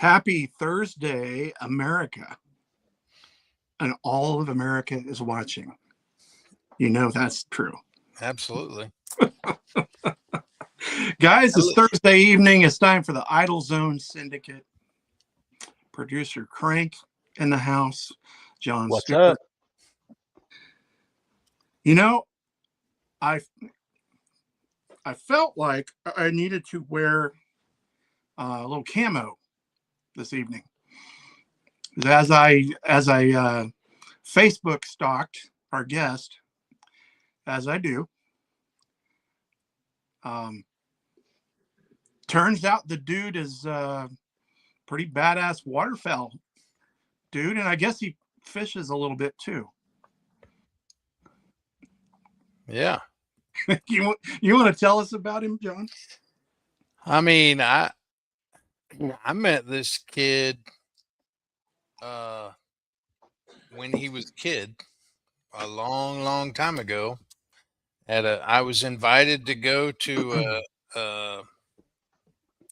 Happy Thursday, America. And all of America is watching. You know that's true. Absolutely. Guys, it's Thursday evening. It's time for the Idle Zone Syndicate. Producer Crank in the house. John What's Stewart. up? You know, I felt like I needed to wear a little camo this evening. As I Facebook stalked our guest, as I do, turns out the dude is pretty badass waterfowl dude, and I guess he fishes a little bit too. Yeah. you want to tell us about him, John? I mean, I met this kid when he was a kid a long time ago. I was invited to go to a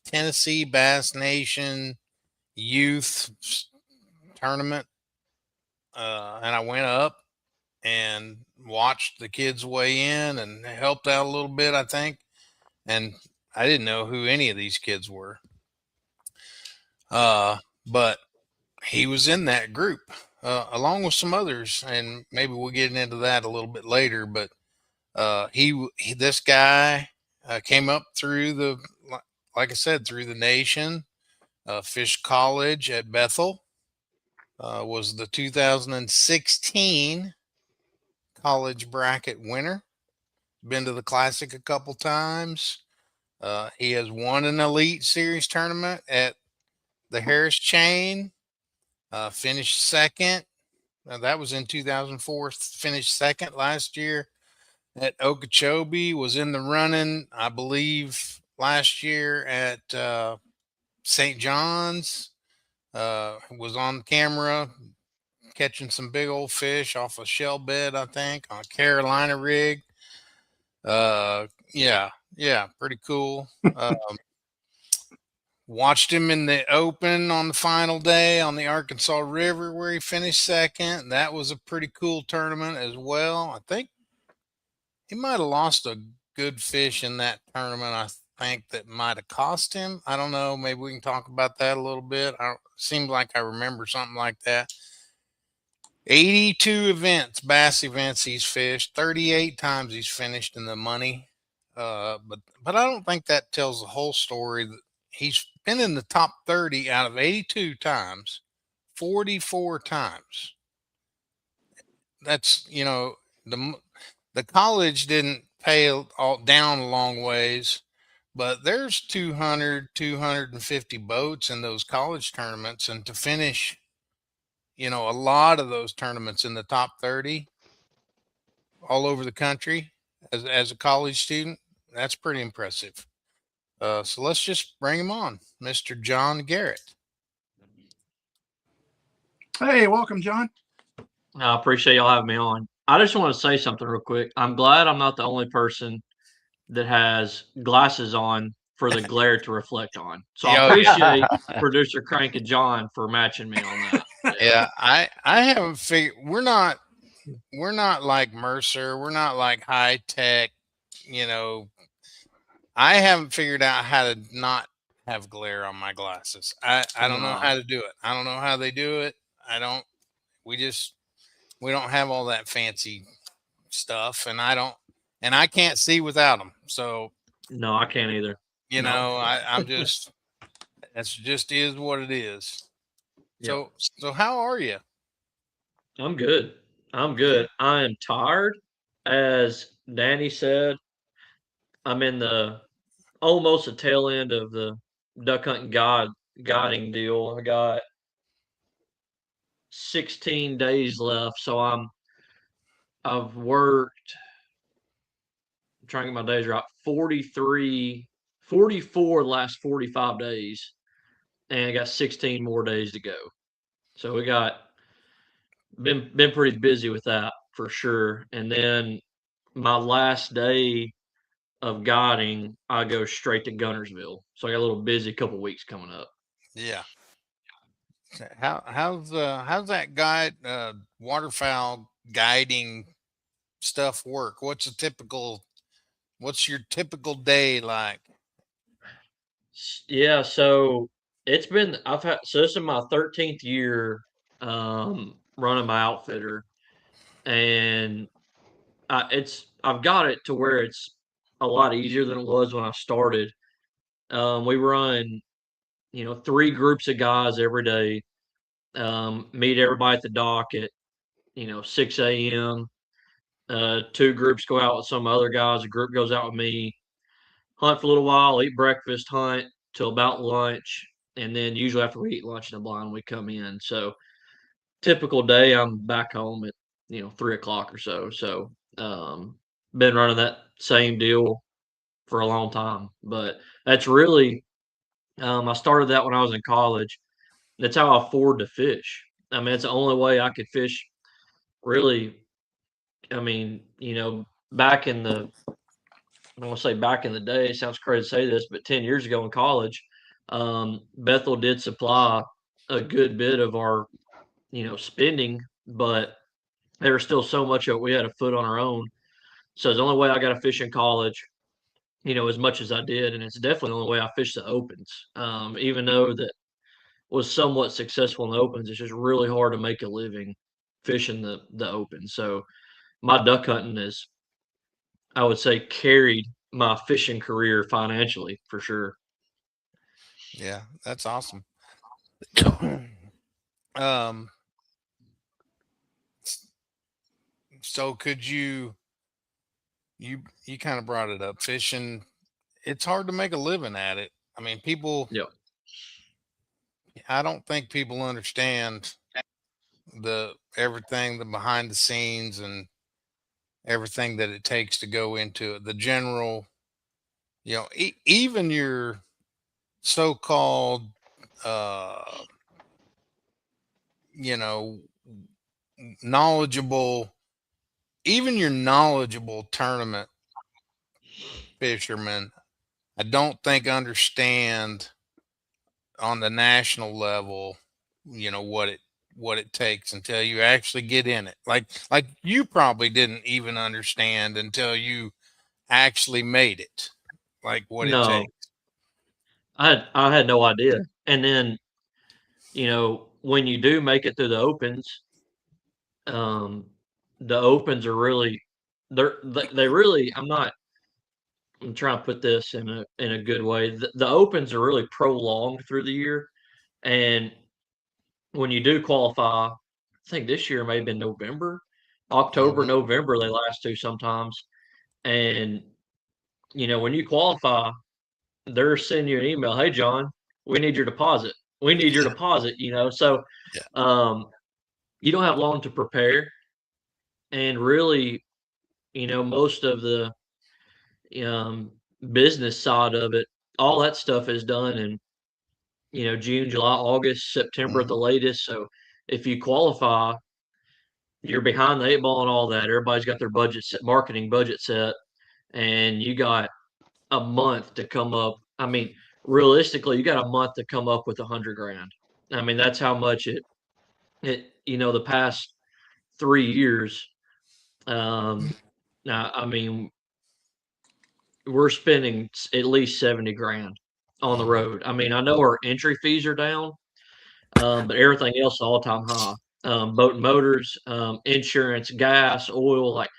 Tennessee Bass Nation youth tournament, and I went up and watched the kids weigh in and helped out a little bit, I think. And I didn't know who any of these kids were. But he was in that group, along with some others, and maybe we'll get into that a little bit later. But this guy came up through like I said, through the nation, Fish College at Bethel, was the 2016 college bracket winner. Been to the Classic a couple times. He has won an Elite Series tournament at the Harris Chain. Finished second. That was in 2004. Finished second last year at Okeechobee. Was in the running, I believe, last year at St. John's. Was on camera catching some big old fish off a shell bed, I think, on a Carolina rig. Yeah, pretty cool. Watched him in the Open on the final day on the Arkansas River where he finished second. That was a pretty cool tournament as well. I think he might have lost a good fish in that tournament. I think that might have cost him. I don't know. Maybe we can talk about that a little bit. Seems like I remember something like that. 82 bass events he's fished. 38 times he's finished in the money. But I don't think that tells the whole story. He's been in the top 30 out of 82 times, 44 times. That's, the college didn't pay all down a long ways, but there's 250 boats in those college tournaments. And to finish, a lot of those tournaments in the top 30 all over the country as a college student, that's pretty impressive. So let's just bring him on, Mr. John Garrett. Hey, welcome, John. I appreciate y'all having me on. I just want to say something real quick. I'm glad I'm not the only person that has glasses on for the glare to reflect on. So I appreciate producer Crank and John for matching me on that. Yeah, I haven't figured. We're not like Mercer. We're not like high tech. I haven't figured out how to not have glare on my glasses. I don't know how to do it. I don't know how they do it. We don't have all that fancy stuff, and I can't see without them. So no, I can't either. I'm just, that's just is what it is. Yep. So how are you? I'm good. I am tired. As Danny said, I'm in almost the tail end of the duck hunting guiding deal. I got 16 days left, so I've worked, I'm trying to get my days right, 44 the last 45 days, and I got 16 more days to go. So we got been pretty busy with that for sure. And then my last day of guiding, I go straight to Gunnersville. So I got a little busy couple weeks coming up. Yeah. How's that guide waterfowl guiding stuff work? What's your typical day like? Yeah, so this is my 13th year running my outfitter, and I've got it to where it's a lot easier than it was when I started. We run, 3 groups of guys every day. Meet everybody at the dock at 6 a.m. 2 groups go out with some other guys. A group goes out with me, hunt for a little while, eat breakfast, hunt till about lunch, and then usually after we eat lunch in the blind, we come in. So typical day, I'm back home at 3 o'clock or so. So been running that same deal for a long time, but that's really I started that when I was in college. That's how I afford to fish. I mean, it's the only way I could fish. Really, I mean, back in the I want to say back in the day, it sounds crazy to say this, but 10 years ago in college, Bethel did supply a good bit of our, spending, but there was still so much of it we had to foot on our own. So it's the only way I got to fish in college, as much as I did. And it's definitely the only way I fish the opens. Even though that was somewhat successful in the opens, it's just really hard to make a living fishing the open. So my duck hunting is, I would say, carried my fishing career financially for sure. Yeah, that's awesome. um, so could you kind of brought it up, fishing? It's hard to make a living at it. I mean, Yeah. I don't think people understand the everything, the behind the scenes and everything that it takes to go into it. The general, even your so-called, uh, you know, knowledgeable, even your knowledgeable tournament fishermen, I don't think understand on the national level, what it takes until you actually get in it. Like you probably didn't even understand until you actually made it, like what it No, takes. I had no idea. And then, when you do make it through um, the opens are really they really I'm trying to put this in a good way. The opens are really prolonged through the year. And when you do qualify, I think this year may have been November, October, Hmm. November, they last to sometimes. And, when you qualify, they're sending you an email. Hey, John, we need your deposit. We need your deposit. So Yeah. um, you don't have long to prepare. And really, most of the um, business side of it, all that stuff is done in, June, July, August, September at Hmm. the latest. So if you qualify, you're behind the 8 ball and all that. Everybody's got their budget set, marketing budget set, and you got a month to come up. I mean, realistically, you got a month to come up with 100 grand. I mean, that's how much the past 3 years. Um, now, I mean, we're spending at least 70 grand on the Hmm. road. I mean, I know our entry fees are down, but everything else all time high. Boat and motors, insurance, gas, oil, like,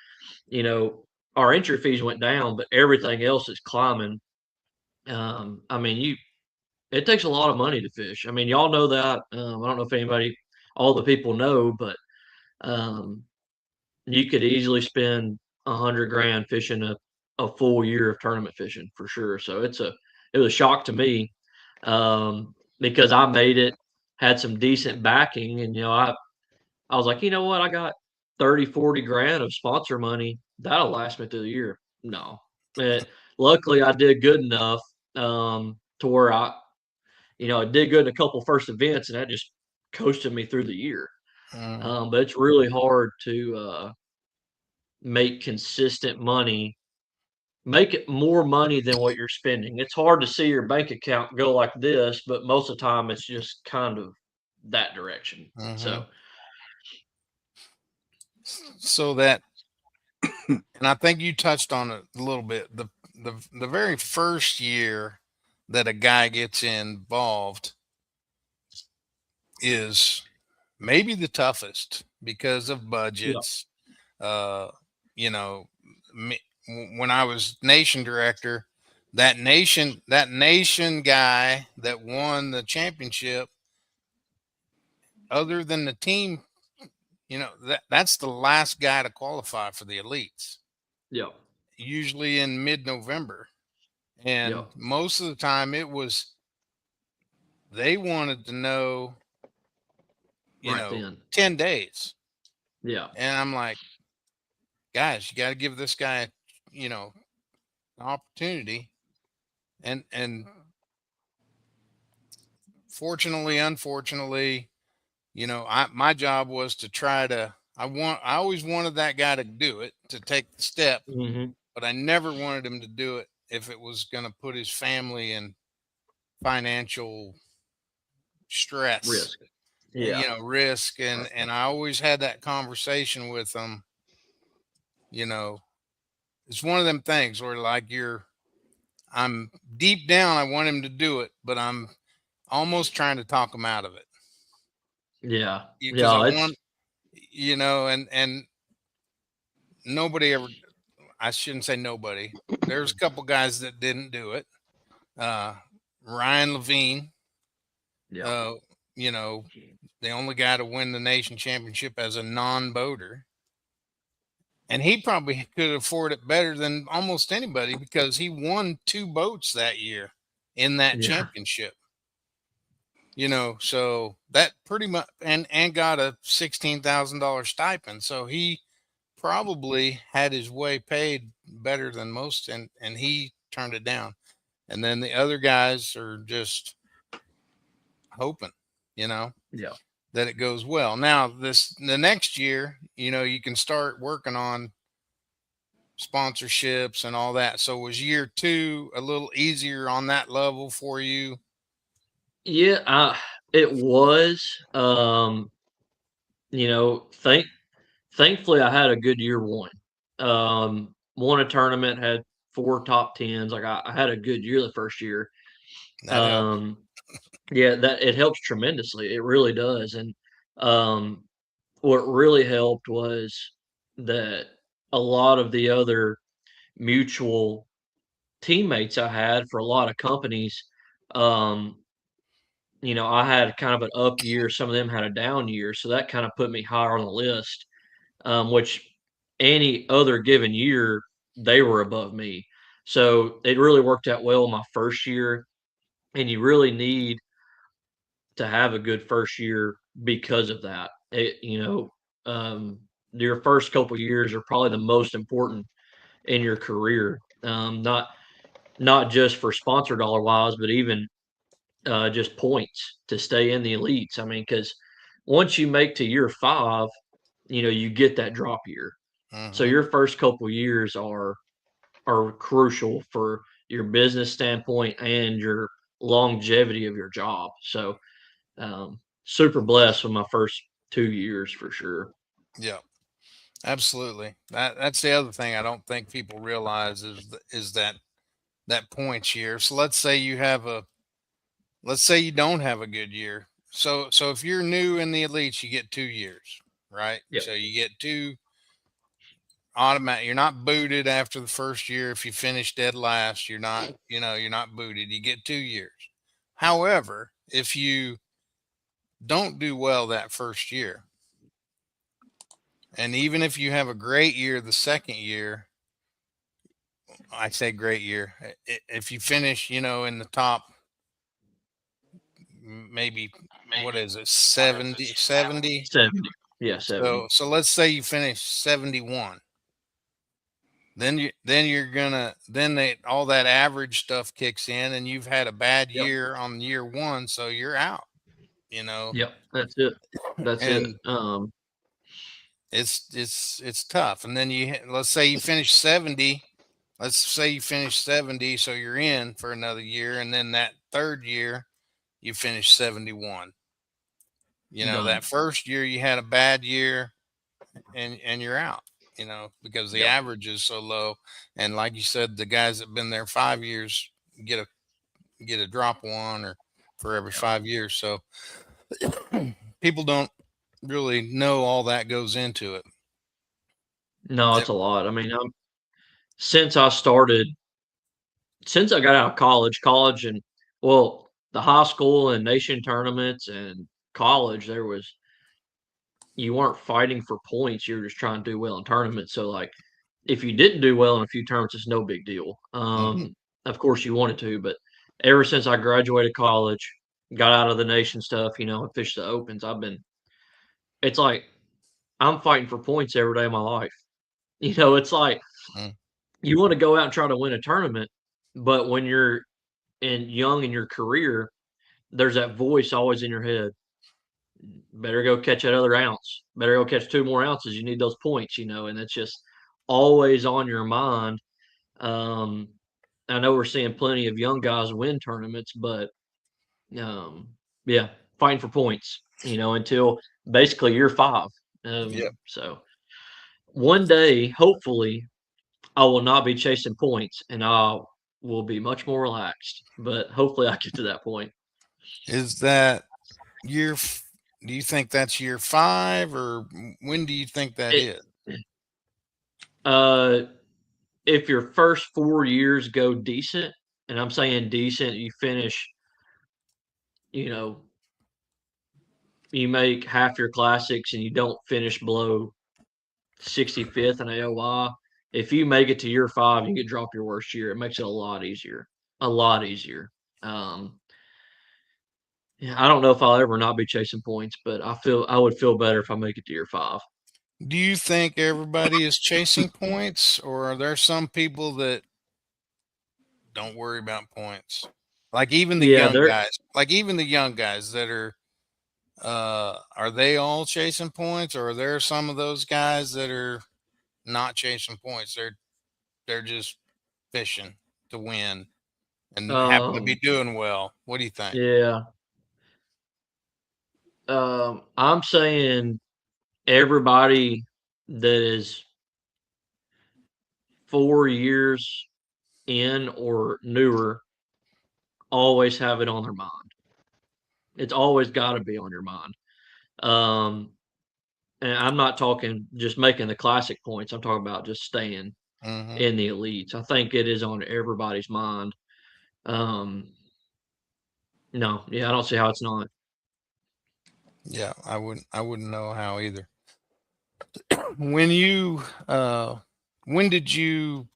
you know, our entry fees went down, but everything else is climbing. I mean, it takes a lot of money to fish. I mean, y'all know that. I don't know if all the people know, but um, you could easily spend 100 grand fishing a full year of tournament fishing for sure. So it was a shock to me because I made it, had some decent backing, and I was like, you know what, I got 30, 40 grand of sponsor money that'll last me through the year. No, luckily I did good enough to where I did good in a couple first events, and that just coasted me through the year. Hmm. But it's really hard to make consistent money, make it more money than what you're spending. It's hard to see your bank account go like this, but most of the time it's just kind of that direction. Mhm. So So that, and I think you touched on it a little bit. The very first year that a guy gets involved is maybe the toughest because of yeah, budgets. Uh, you know, me, when I was nation director, that nation guy that won the championship, other than the team, that's the last guy to qualify for the elites, yeah, usually in mid-November. yeah, And most of the time it was, they wanted to know, right then. 10 days. Yeah, And I'm like, guys, you got to give this guy, an opportunity. And fortunately, unfortunately, my job was to try to, I always wanted that guy to do it, to take the step, hmm, but I never wanted him to do it if it was going to put his family in financial stress, risk. Yeah, risk. And I always had that conversation with them. you know it's one of them things where, like, I'm deep down, I want him to do it, but I'm almost trying to talk him out of it, yeah, because I yeah. It's want, and nobody ever, I shouldn't say nobody, there's a couple guys that didn't do it. uh Ryan Levine, yeah, uh you know the only guy to win the nation championship as a non-boater, and he probably could afford it better than almost anybody because he won two boats that year in that yeah, championship. So that pretty much, and got a $16,000 stipend. So he probably had his way paid better than most, and he turned it down. And then the other guys are just hoping, you know, yeah. that it goes well. Now, the next year, you can start working on sponsorships and all that. So was year two a little easier on that level for you? Yeah, it was. You know, thankfully I had a good year one. Won a tournament, had 4 top 10s. Like I had a good year the first year. That helps. Um, yeah, that it helps tremendously. It really does. And um, what really helped was that a lot of the other mutual teammates I had for a lot of companies, um, I had kind of an up year. Some of them had a down year, so that kind of put me higher on the list. Which any other given year they were above me. So it really worked out well my first year, and you really need to have a good first year because of that. Um, your first couple years are probably the most important in your career. Not just for sponsor dollar wise, but even just points to stay in the elites. I mean, because once you make to year 5, you get that drop year. So Hmm. your first couple years are crucial for your business standpoint and your longevity of your job. So super blessed with my first 2 years for sure. Yeah, absolutely. That's the other thing I don't think people realize is that points year. So let's say you don't have a good year. So if you're new in the elites, you get 2 years, right? Yep. So you get two automatic. You're not booted after the first year. If you finish dead last, you're not booted. You get 2 years. However, if you don't do well that first year, and even if you have a great year the second year, I say great year, if you finish, in the top, maybe, what is it, 70, 70. 70. Yeah, 70. So let's say you finish 71. Then you're gonna, then all that average stuff kicks in, and you've had a bad Yep. year on year one, so you're out. You know, Yep. That's it. That's it. and it's tough. And then let's say you finish 70. Let's say you finish 70, so you're in for another year, and then that third year you finish 71. Done. that first year you had a bad year and you're out, because the Yep. average is so low. And like you said, the guys that have been there 5 years get a drop one or for every 5 years. So people don't really know all that goes into it. No, it's a lot. I mean, since I started, since I got out of college and well, the high school and nation tournaments and college, you weren't fighting for points. You were just trying to do well in tournaments. So like, if you didn't do well in a few tournaments, it's no big deal. Of course you wanted to, but ever since I graduated college, got out of the nation stuff, and fished the opens, it's like I'm fighting for points every day of my life. It's like Mm. you want to go out and try to win a tournament, but when you're young in your career, there's that voice always in your head. Better go catch that other ounce. Better go catch 2 more ounces. You need those points, and it's just always on your mind. Um, I know we're seeing plenty of young guys win tournaments, but yeah, fighting for points, until basically year 5. Yep. So one day, hopefully, I will not be chasing points and I will be much more relaxed. But hopefully, I get to that point. Is that do you think that's year 5 or when do you think that It, is? uh, if your first 4 years go decent, and I'm saying decent, you finish, you know, you make half your classics and you don't finish below 65th in AOY. If you make it to year 5, you can drop your worst year. It makes it a lot easier. A lot easier. Yeah, I don't know if I'll ever not be chasing points, but I would feel better if I make it to year 5. Do you think everybody is chasing points, or are there some people that don't worry about points? Like even the Yeah, young there. guys, that are they all chasing points, or are there some of those guys that are not chasing points? They're just fishing to win and happen to be Um, doing well. What do you think? yeah. I'm saying everybody that is 4 years in or newer always have it on their mind. It's always got to be on your mind. Um, and I'm not talking just making the classic points. I'm talking about just staying Hmm. in the elites. I think it is on everybody's mind. Um, no, yeah, I don't see how it's not. Yeah, I wouldn't know how either. When you when did you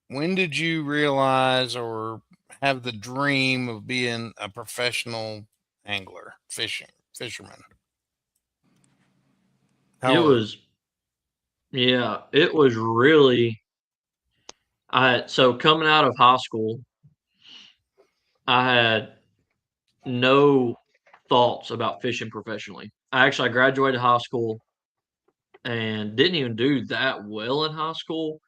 when did you realize or have the dream of being a professional angler, fisherman? How It old? was, yeah, it was really. So coming out of high school, I had no thoughts about fishing professionally. I graduated high school and didn't even do that well in high school.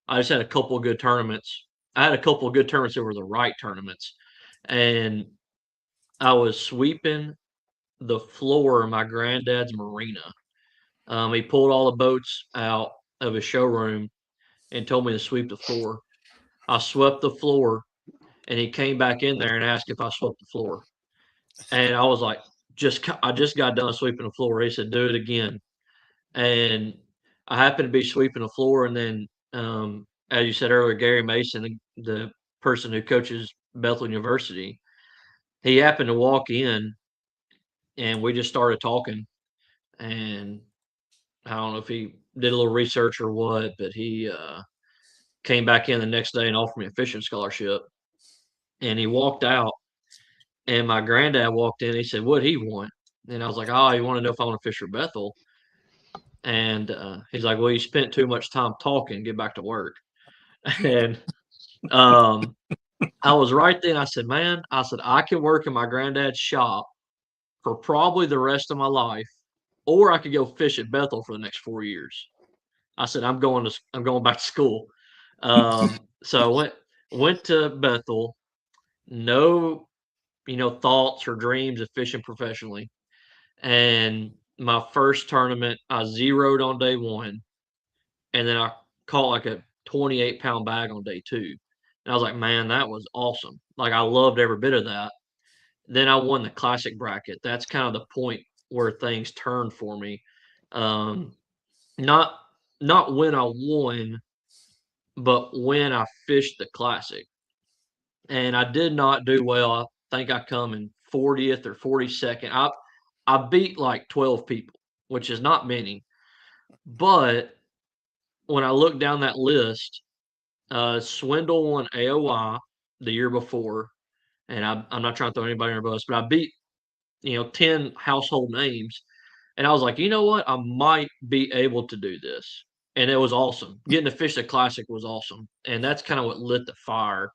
I just had a couple of good tournaments. I had a couple of good tournaments that were the right tournaments, and I was sweeping the floor of my granddad's marina. He pulled all the boats out of his showroom and told me to sweep the floor. I swept the floor, and he came back in there and asked if I swept the floor. And I was like, I just got done sweeping the floor. He said, do it again. And I happened to be sweeping the floor. And then, as you said earlier, Gary Mason, the person who coaches Bethel University, he happened to walk in and we just started talking. And I don't know if he did a little research or what, but he came back in the next day and offered me a fishing scholarship. And he walked out, and my granddad walked in. He said, "What he want?" And I was like, "Oh, you want to know if I want to fish for Bethel?" And he's like, "Well, you spent too much time talking. Get back to work." And um, I was right then. I said, "Man," I said, "I can work in my granddad's shop for probably the rest of my life, or I could go fish at Bethel for the next 4 years." I said, I'm going back to school." So I went to Bethel. No, thoughts or dreams of fishing professionally. And my first tournament, I zeroed on day 1, and then I caught like a 28-pound bag on day 2. And I was like, man, that was awesome. Like I loved every bit of that. Then I won the classic bracket. That's kind of the point where things turned for me. Um, not not when I won, but when I fished the classic. And I did not do well. I think I come in 40th or 42nd. I beat like 12 people, which is not many. But when I look down that list, Swindle won AOI the year before, and I'm not trying to throw anybody under the bus, but I beat 10 household names, and I was like, you know what, I might be able to do this, and it was awesome. Getting to fish the classic was awesome, and that's kind of what lit the fire.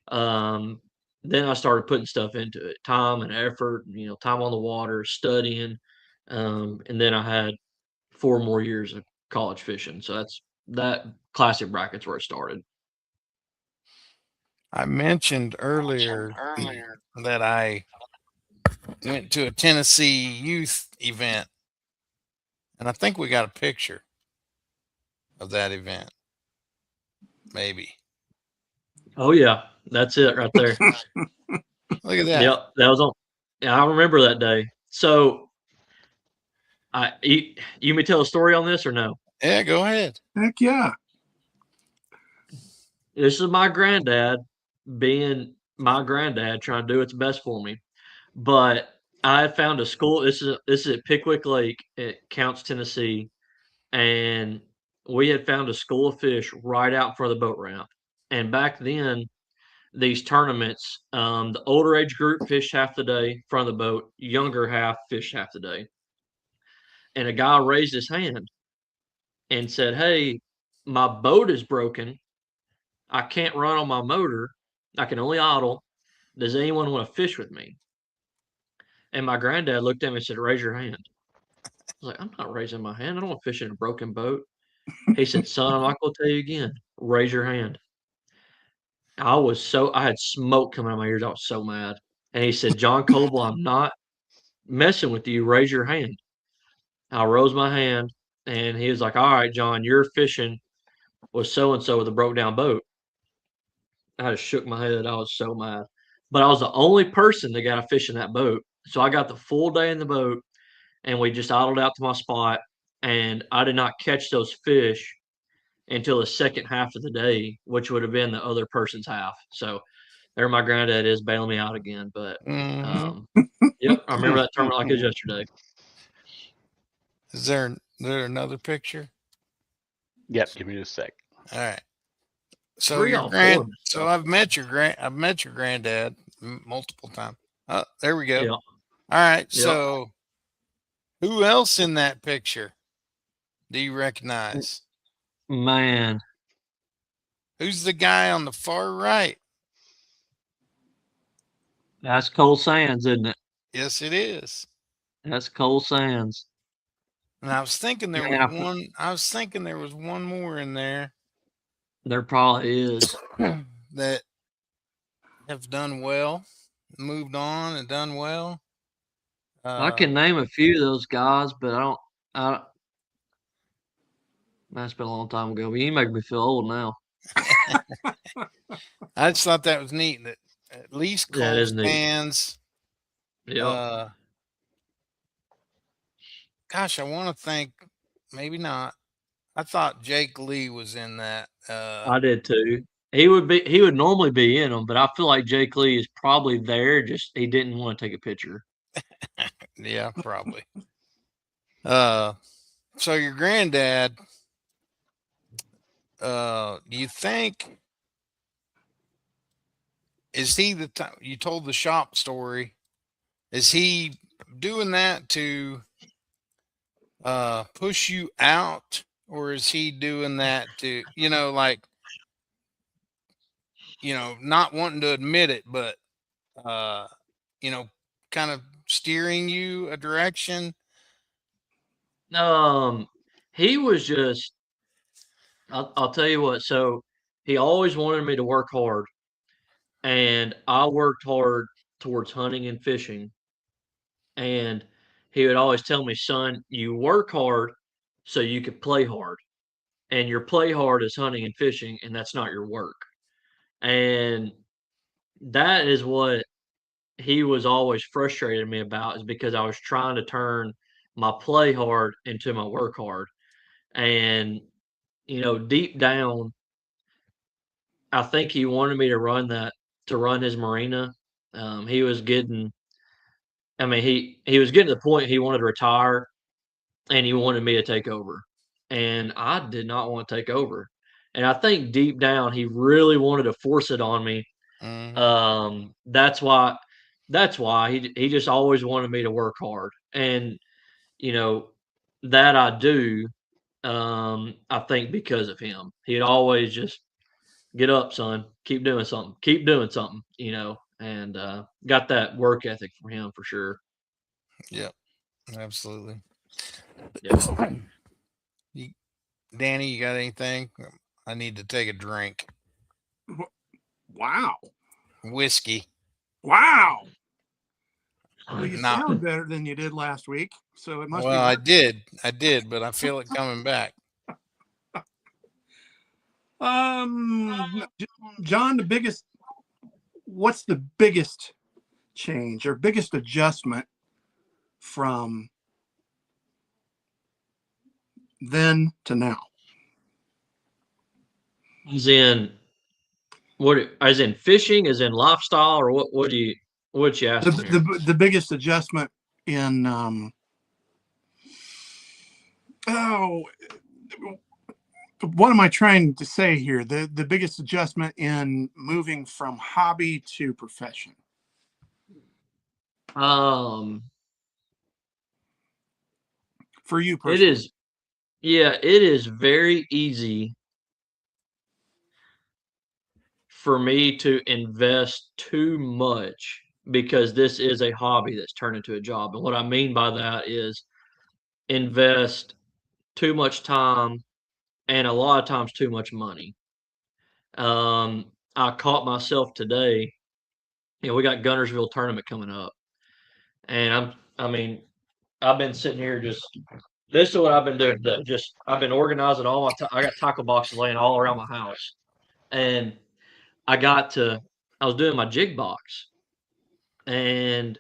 Um, then I started putting stuff into it, time and effort, time on the water, studying, and then I had 4 more years of college fishing. So that classic bracket's where it started. I mentioned earlier that I went to a Tennessee youth event, and I think we got a picture of that event. Maybe. Oh yeah, that's it right there. Look at that. Yep, that was on. Yeah, I remember that day. So, you want me to tell a story on this or no? Yeah, go ahead. Heck yeah. This is my granddad being my granddad, trying to do its best for me. But I had found a school. This is at Pickwick Lake at Counce, Tennessee, and we had found a school of fish right out in front of the boat ramp. And back then, these tournaments, the older age group fished half the day in front of the boat, younger half fished half the day. And a guy raised his hand and said, "Hey, my boat is broken. I can't run on my motor. I can only idle. Does anyone want to fish with me?" And my granddad looked at me and said, "Raise your hand." I was like, "I'm not raising my hand. I don't want to fish in a broken boat." He said, "Son, I'm not going to tell you again. Raise your hand." I had smoke coming out of my ears. I was so mad. And he said, "John Coble, I'm not messing with you. Raise your hand." I rose my hand, and he was like, "All right, John, you're fishing with so and so with a broke down boat." I just shook my head. I was so mad. But I was the only person that got a fish in that boat. So I got the full day in the boat, and we just idled out to my spot. And I did not catch those fish until the second half of the day, which would have been the other person's half. So there my granddad is bailing me out again. But Mhm. yep, I remember that tournament like it was yesterday. Is there another picture? Yep, give me just a sec. All right. So Three your on grand. four. So I've met your granddad multiple times. Oh, there we go. Yeah. All right. Yep. So who else in that picture do you recognize? Man, Who's the guy on the far right? that's Cole Sands, isn't it? Yes, it is. That's Cole Sands. And I was thinking there Man, was one. I was thinking there was one more in there there probably is. that have done well, moved on, and done well. I can name a few of those guys, but that's been a long time ago. But you make me feel old now. I just thought that was neat that at least Yeah, it Cole is neat. Sands. Yeah. Gosh, I want to think. Maybe not. I thought Jake Lee was in that. I did too. He would normally be in them, but I feel like Jake Lee is probably there. Just he didn't want to take a picture. Yeah, probably. So your granddad, do you think, is he the time you told the shop story? Is he doing that to push you out, or is he doing that to, like, not wanting to admit it, but kind of steering you a direction? He was just. I'll tell you what. So he always wanted me to work hard, and I worked hard towards hunting and fishing. And he would always tell me, son, you work hard so you could play hard. And your play hard is hunting and fishing, and that's not your work. And that is what he was always frustrating me about, is because I was trying to turn my play hard into my work hard. And, deep down, I think he wanted me to run his marina. He was getting, I mean, he was getting to the point he wanted to retire, and he wanted me to take over. And I did not want to take over. And I think deep down he really wanted to force it on me. That's why he just always wanted me to work hard. And you know that I do. I think because of him. He'd always just get up, son, keep doing something, and got that work ethic from him for sure. Yep, absolutely. Yeah. You, Danny, you got anything? I need to take a drink. Wow. Whiskey. Wow. Well, you Nah. sound better than you did last week, so it must Well, be. I did, but I feel it coming back. John, what's the biggest change or biggest adjustment from then to now? As in what? As in fishing? As in lifestyle? Or what? What you asking here? The biggest adjustment in what am I trying to say here? The biggest adjustment in moving from hobby to profession. For you personally. It is. Yeah, it is very easy for me to invest too much because this is a hobby that's turned into a job. And what I mean by that is invest too much time and a lot of times too much money. I caught myself today. We got Gunnersville tournament coming up, and I've been sitting here just. This is what I've been doing today. Just I've been organizing all my. I got tackle boxes laying all around my house, and I was doing my jig box, and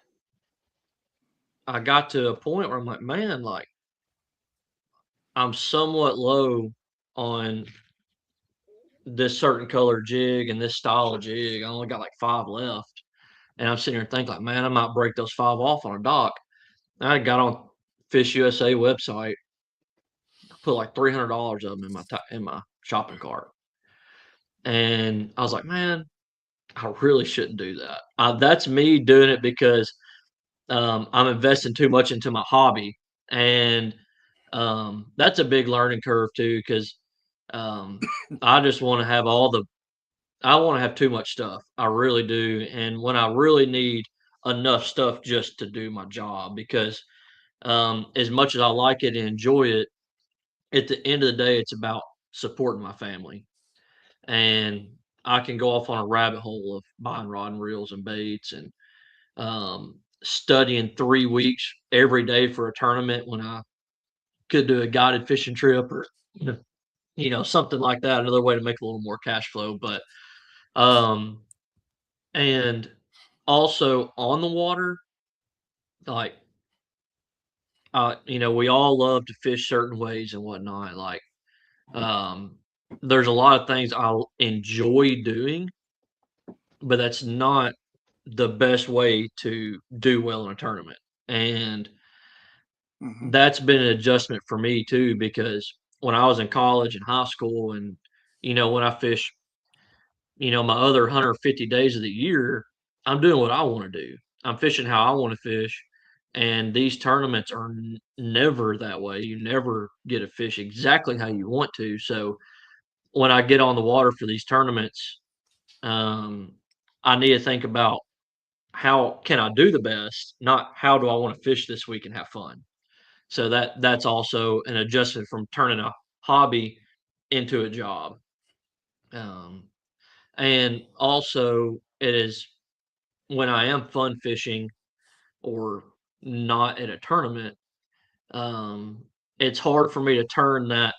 I got to a point where I'm like, man, like I'm somewhat low on this certain color jig and this style of jig. I only got like 5 left. And I'm sitting here thinking like, man, I might break those 5 off on a dock. And I got on Fish USA website, put like $300 of them in my shopping cart. And I was like, man, I really shouldn't do that. That's me doing it because I'm investing too much into my hobby. And that's a big learning curve too, because I just want to have I want to have too much stuff. I really do. And when I really need enough stuff just to do my job, because as much as I like it and enjoy it, at the end of the day, it's about supporting my family. And I can go off on a rabbit hole of buying rod and reels and baits and studying 3 weeks every day for a tournament when I could do a guided fishing trip or something like that. Another way to make a little more cash flow. But and also on the water, like we all love to fish certain ways and whatnot. Like there's a lot of things I'll enjoy doing, but that's not the best way to do well in a tournament. And that's been an adjustment for me too, because when I was in college and high school and when I fish my other 150 days of the year, I'm doing what I want to do. I'm fishing how I want to fish. And these tournaments are never that way. You never get to fish exactly how you want to. So when I get on the water for these tournaments, I need to think about how can I do the best, not how do I want to fish this week and have fun. So that's also an adjustment from turning a hobby into a job. And also it is when I am fun fishing or not at a tournament, it's hard for me to turn that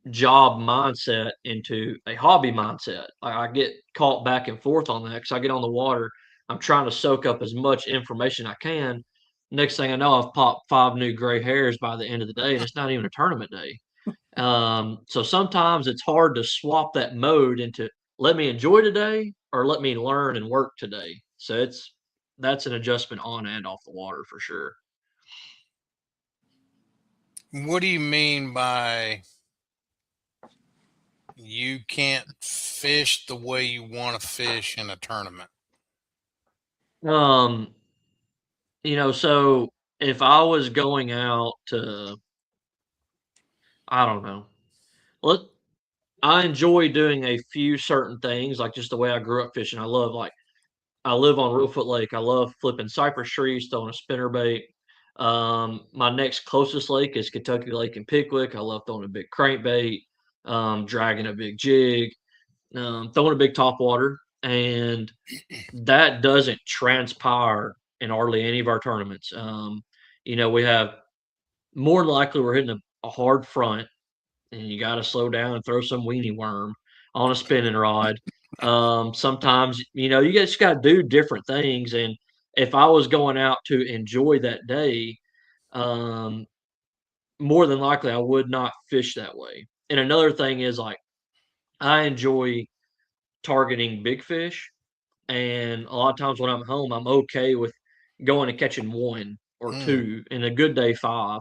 job mindset into a hobby mindset. I get caught back and forth on that because I get on the water. I'm trying to soak up as much information I can. Next thing I know, I've popped 5 new gray hairs by the end of the day, and it's not even a tournament day. So sometimes it's hard to swap that mode into let me enjoy today or let me learn and work today. So that's an adjustment on and off the water for sure. What do you mean by you can't fish the way you want to fish in a tournament? Um, so if I was going out to, I don't know, let I enjoy doing a few certain things, like just the way I grew up fishing. I live on Reelfoot Lake. I love flipping cypress trees, throwing a spinner bait. My next closest lake is Kentucky Lake in Pickwick. I love throwing a big crankbait, dragging a big jig, throwing a big topwater, and that doesn't transpire in hardly any of our tournaments. We have more than likely we're hitting a hard front, and you got to slow down and throw some weenie worm on a spinning rod. Sometimes, you just got to do different things. And if I was going out to enjoy that day, um, more than likely I would not fish that way. And another thing is like I enjoy targeting big fish. And a lot of times when I'm home, I'm okay with going and catching 1 or 2, and a good day 5.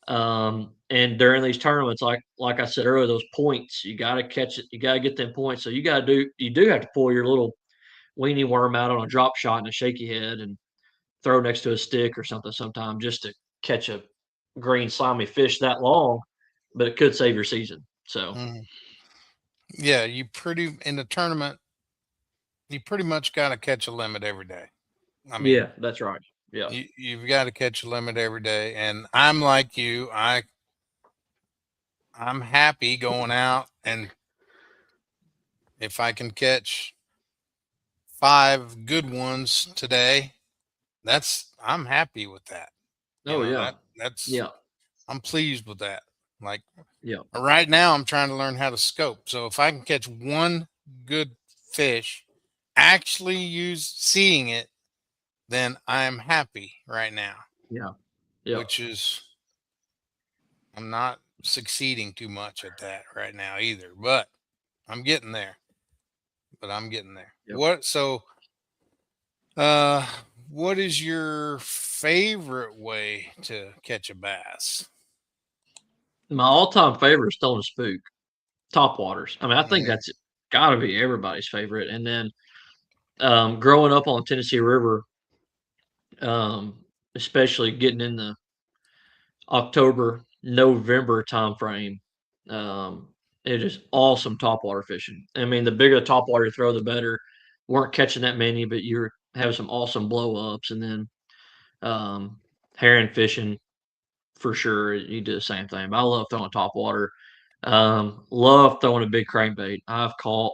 And during these tournaments, like I said earlier, those points, you gotta catch it, you gotta get them points. So you do have to pull your little weenie worm out on a drop shot and a shaky head and throw next to a stick or something sometime just to catch a green slimy fish that long, but it could save your season. So Mm. Yeah, in the tournament, you pretty much got to catch a limit every day. I mean, yeah, that's right. Yeah. you've got to catch a limit every day. And I'm like you. I'm happy going out, and if I can catch 5 good ones today, I'm happy with that. Oh yeah. That's Yeah. I'm pleased with that. Like Yeah. right now, I'm trying to learn how to scope. So if I can catch 1 good fish, actually seeing it, then I'm happy right now. Yeah. Yeah. Which is I'm not succeeding too much at that right now either, but I'm getting there. Yeah. Uh what is your favorite way to catch a bass? My all-time favorite is throwing a spook, top waters. I mean, I think Mm, that's got to be everybody's favorite. And then growing up on Tennessee River, especially getting in the October, November timeframe, it is awesome topwater fishing. I mean, the bigger the topwater you throw, the better. Weren't catching that many, but you're having some awesome blow ups. And then herring fishing for sure. You do the same thing. But I love throwing topwater. Love throwing a big crankbait. I've caught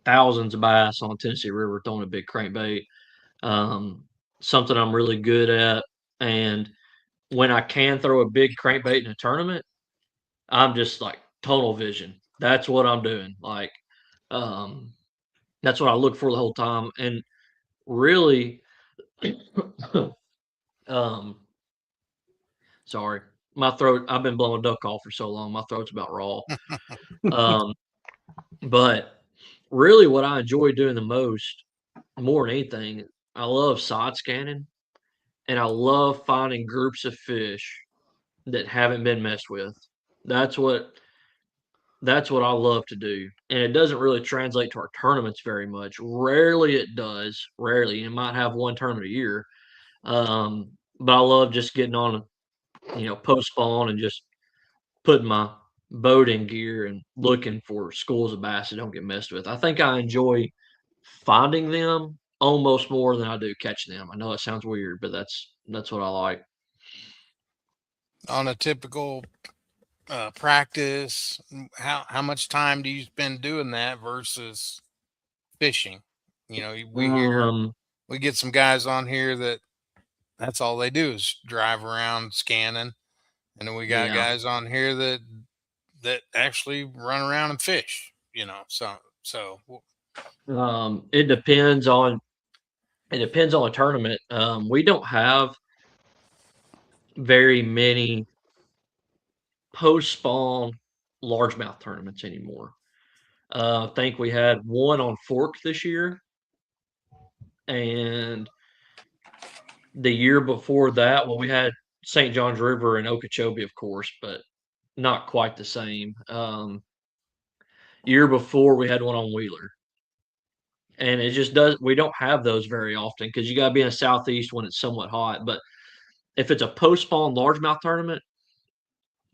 thousands of bass on Tennessee River throwing a big crankbait. Um, Something I'm really good at. And when I can throw a big crankbait in a tournament, I'm just like tunnel vision. That's what I'm doing. Like, um, that's what I look for the whole time. And really, um, sorry, my throat. I've been blowing duck call for so long. My throat's about raw. Um, but really, what I enjoy doing the most, more than anything, I love side scanning, and I love finding groups of fish that haven't been messed with. That's what that's what I love to do. And it doesn't really translate to our tournaments very much. Rarely it does. Rarely. You might have 1 tournament a year. But I love just getting on, post spawn and just putting my boat in gear and looking for schools of bass that don't get messed with. I think I enjoy finding them almost more than I do catching them. I know it sounds weird, but that's what I like. on a typical practice, how much time do you spend doing that versus fishing? We hear Um, we get some guys on here that's all they do is drive around scanning, and then we got Yeah. guys on here that actually run around and fish. So It depends on the tournament. We don't have very many post-spawn largemouth tournaments anymore. I think we had one on Fork this year, and the year before that, well, we had St. Johns River and Okeechobee, of course, but not quite the same. Year before, we had one on Wheeler, and it just does. We don't have those very often because you got to be in the southeast when it's somewhat hot. But if it's a post-spawn largemouth tournament,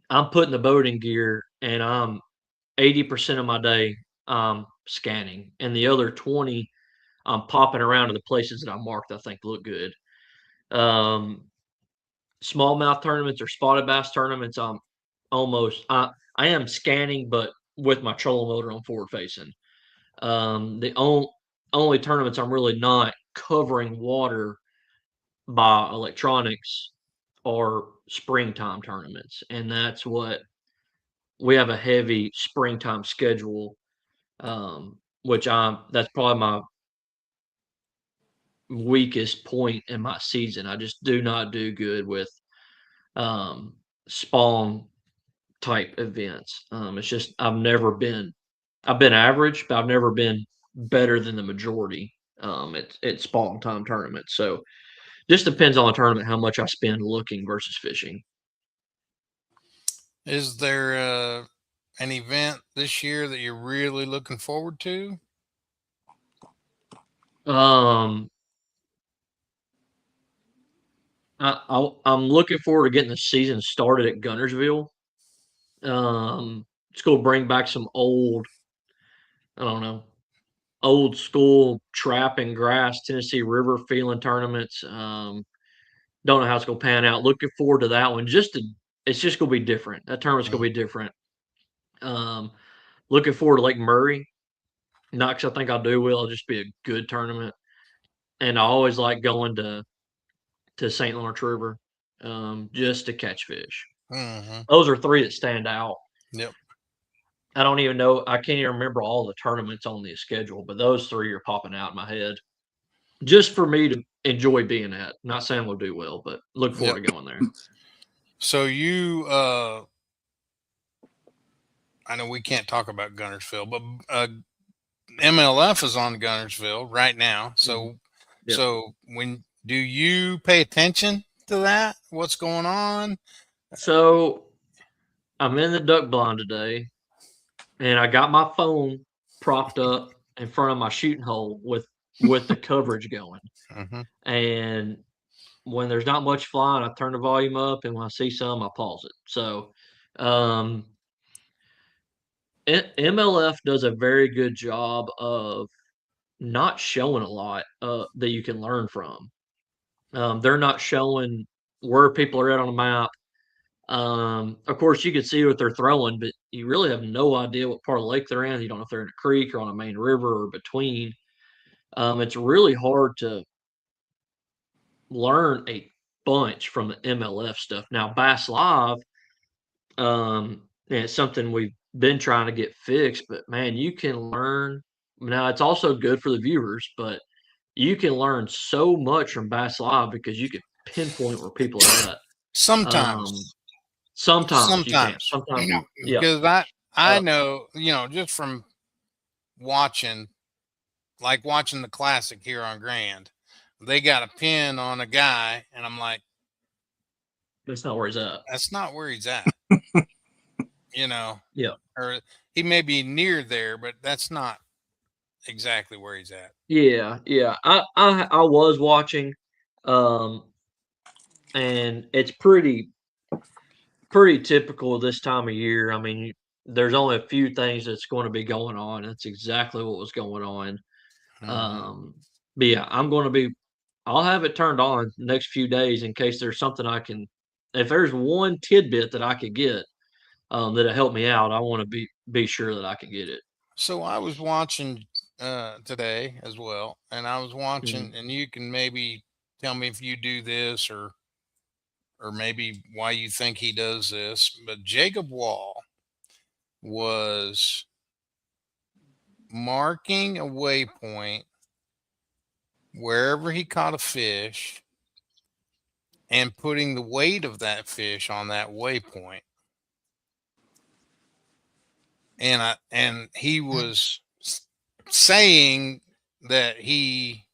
I'm putting the boat in gear, and I'm 80% of my day scanning, and the other 20 I'm popping around to the places that I marked I think look good. Smallmouth tournaments or spotted bass tournaments, I am scanning, but with my trolling motor on forward facing. The only tournaments I'm really not covering water by electronics are springtime tournaments, and that's what we have a heavy springtime schedule, which that's probably my weakest point in my season. I just do not do good with spawn type events. It's just I've been average, but I've never been better than the majority at spawn time tournaments. So just depends on the tournament how much I spend looking versus fishing. is there an event this year that you're really looking forward to? I'm looking forward to getting the season started at Gunnersville. It's going to bring back some I don't know, old school trap and grass Tennessee River feeling tournaments. Don't know how it's going to pan out. Looking forward to that one. It's just going to be different. That tournament's going to be different. Looking forward to Lake Murray. Not because I think I'll do well. It'll just be a good tournament. And I always like going to St. Lawrence River just to catch fish. Mm-hmm. Those are three that stand out. Yep. I don't even know. I can't even remember all the tournaments on the schedule, but those three are popping out in my head just for me to enjoy being at. Not saying we'll do well, but look forward to going there. So you, I know we can't talk about Gunnersville, but MLF is on Gunnersville right now. So, Yep. so when do you pay attention to that? What's going on? So I'm in the duck blind today, and I got my phone propped up in front of my shooting hole with the coverage going. Mm-hmm. And when there's not much flying, I turn the volume up, and when I see some, I pause it. So MLF does a very good job of not showing a lot that you can learn from. They're not showing where people are at on the map. Of course, you can see what they're throwing, but you really have no idea what part of the lake they're in. You don't know if they're in a creek or on a main river or between. It's really hard to learn a bunch from the MLF stuff. Now, Bass Live, and it's something we've been trying to get fixed, but man, you can learn. Now, it's also good for the viewers, but you can learn so much from Bass Live because you can pinpoint where people are at. Sometimes You can. Sometimes, yeah. Because I know, just from watching the classic here on Grand, they got a pin on a guy, and I'm like, that's not where he's at. That's not where he's at. Yeah. Or he may be near there, but that's not exactly where he's at. Yeah. I was watching, and it's pretty typical this time of year. I mean, there's only a few things that's going to be going on. That's exactly what was going on. Mm-hmm. But yeah, I'll have it turned on the next few days in case there's something if there's one tidbit that I could get that'll help me out, I want to be sure that I can get it. So I was watching today as well, and I was watching, and you can maybe tell me if you do this or maybe why you think he does this. But Jacob Wall was marking a waypoint wherever he caught a fish and putting the weight of that fish on that waypoint. And he was saying that he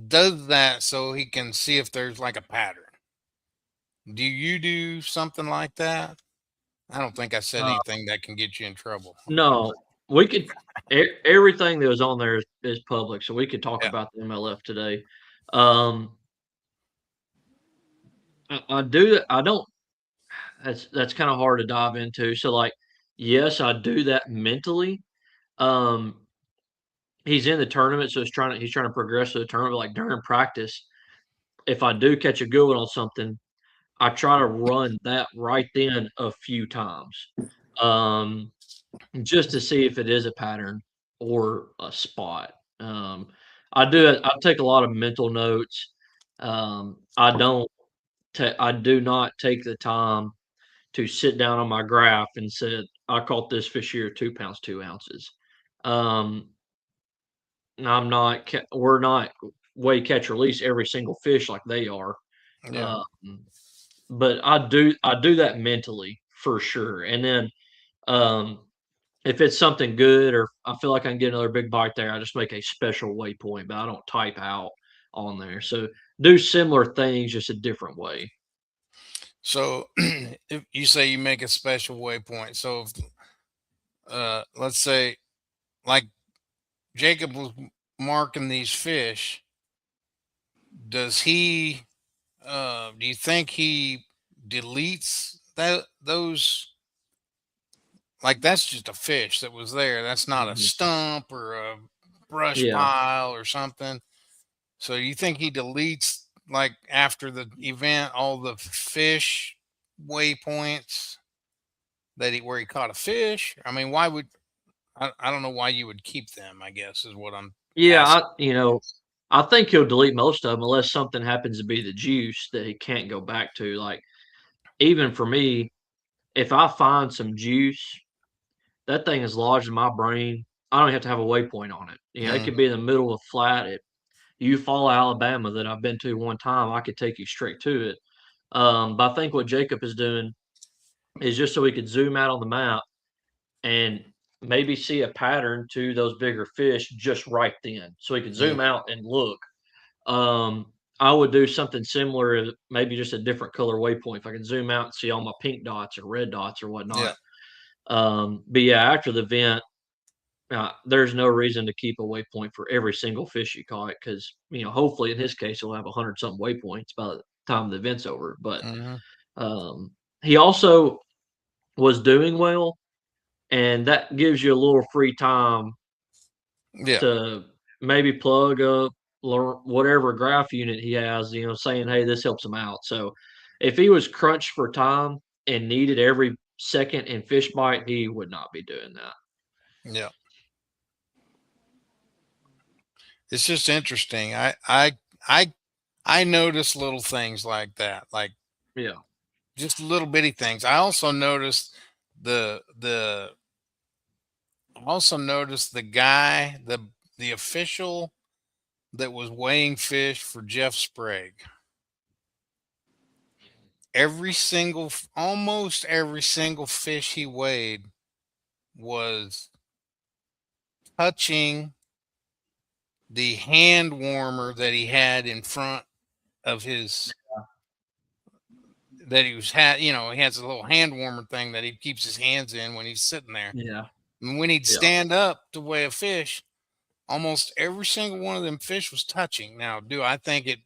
does that so he can see if there's like a pattern. Do you do something like that? I don't think I said anything that can get you in trouble. No, we could. Everything that was on there is public, so we could talk Yeah. about the MLF today. I do. I don't. That's kind of hard to dive into. So, like, yes, I do that mentally. He's in the tournament, so he's trying to progress to the tournament. Like during practice, if I do catch a good one on something, I try to run that right then a few times, just to see if it is a pattern or a spot. I do it. I take a lot of mental notes. I don't. I do not take the time to sit down on my graph and said, I caught this fish here 2 pounds, 2 ounces. We're not weigh, catch, release every single fish like they are. Yeah. But I do that mentally for sure. And then if it's something good or I feel like I can get another big bite there, I just make a special waypoint, but I don't type out on there. So do similar things, just a different way. So if you say you make a special waypoint, so if, let's say like Jacob was marking these fish, does he do you think he deletes those, like that's just a fish that was there, that's not a stump or a brush Yeah. pile or something? So you think he deletes, like after the event, all the fish waypoints that where he caught a fish? I mean, why would I don't know why you would keep them, I guess is what I'm Yeah, asking. I think he'll delete most of them unless something happens to be the juice that he can't go back to. Like, even for me, if I find some juice, that thing is lodged in my brain. I don't have to have a waypoint on it. It could be in the middle of flat at Eufaula, Alabama that I've been to one time. I could take you straight to it. But I think what Jacob is doing is just so he could zoom out on the map and maybe see a pattern to those bigger fish just right then. So he could zoom out and look. I would do something similar, maybe just a different color waypoint. If I can zoom out and see all my pink dots or red dots or whatnot. But yeah, after the event, there's no reason to keep a waypoint for every single fish you caught because hopefully in his case he'll have 100 something waypoints by the time the event's over. But he also was doing well, and that gives you a little free time to maybe plug up whatever graph unit he has, saying, hey, this helps him out. So if he was crunched for time and needed every second in fish bite, he would not be doing that. Yeah. It's just interesting. I notice little things like that, like just little bitty things. I also noticed the guy, the official that was weighing fish for Jeff Sprague. Almost every single fish he weighed was touching the hand warmer that he had in front of his that he has a little hand warmer thing that he keeps his hands in when he's sitting there. Yeah. And when he'd stand up to weigh a fish, almost every single one of them fish was touching. Now, do I think it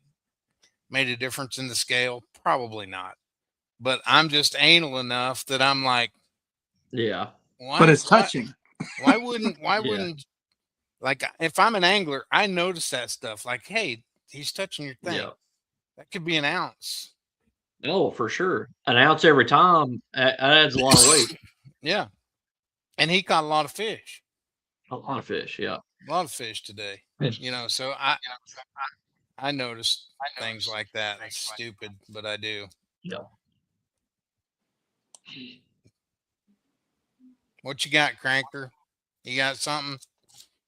made a difference in the scale? Probably not. But I'm just anal enough that I'm like, yeah. But it's touching. Why wouldn't like if I'm an angler, I notice that stuff. Like, hey, he's touching your thing. Yeah. That could be an ounce. Oh, for sure. An ounce every time adds a lot of weight. Yeah. And he caught a lot of fish. A lot of fish, yeah. A lot of fish today. You know, so I noticed things like that. It's stupid, but I do. Yeah. What you got, Cranker? You got something?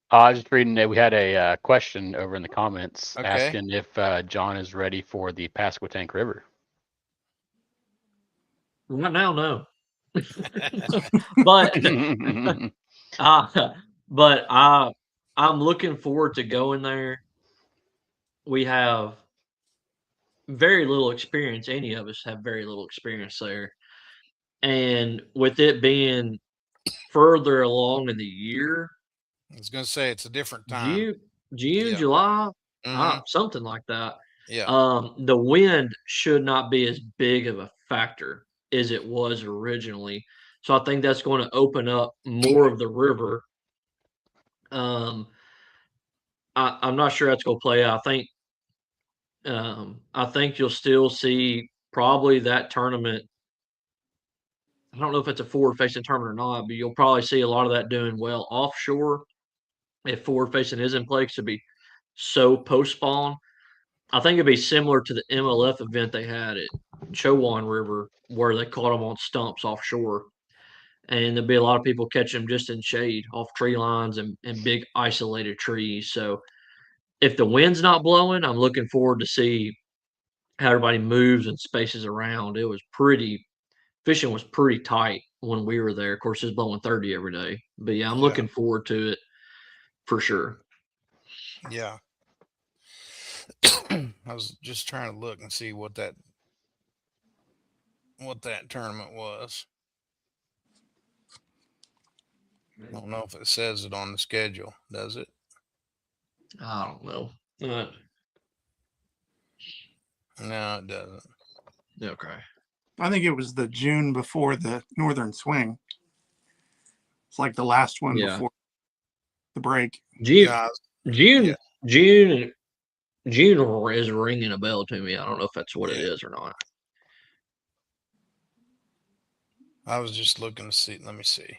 I was just reading that we had a question over in the comments Okay. asking if John is ready for the Pasquotank River. Right now, no. But but I'm looking forward to going there. We have very little experience. Any of us have very little experience there. And with it being further along in the year, I was gonna say it's a different time. June, June, Yeah. July, hmm something like that. Yeah. The wind should not be as big of a factor as it was originally. So I think that's going to open up more of the river. Um, I'm not sure that's going to play out. I think you'll still see probably that tournament. I don't know if it's a forward facing tournament or not, but you'll probably see a lot of that doing well offshore if forward facing is in place to be so post spawn. I think it'd be similar to the MLF event they had at Chowan River where they caught them on stumps offshore. And there'd be a lot of people catching them just in shade off tree lines and big isolated trees. So if the wind's not blowing, I'm looking forward to see how everybody moves and spaces around. It was fishing was pretty tight when we were there. Of course, it's blowing 30 every day. But yeah, I'm Yeah. looking forward to it for sure. Yeah. I was just trying to look and see what that tournament was. I don't know if it says it on the schedule, does it? I don't know. No, it doesn't. Okay. I think it was the June before the Northern Swing. It's like the last one Yeah. before the break. June, No, June, yeah. June, June is ringing a bell to me. I don't know if that's what it Yeah. is or not. I was just looking to see. Let me see.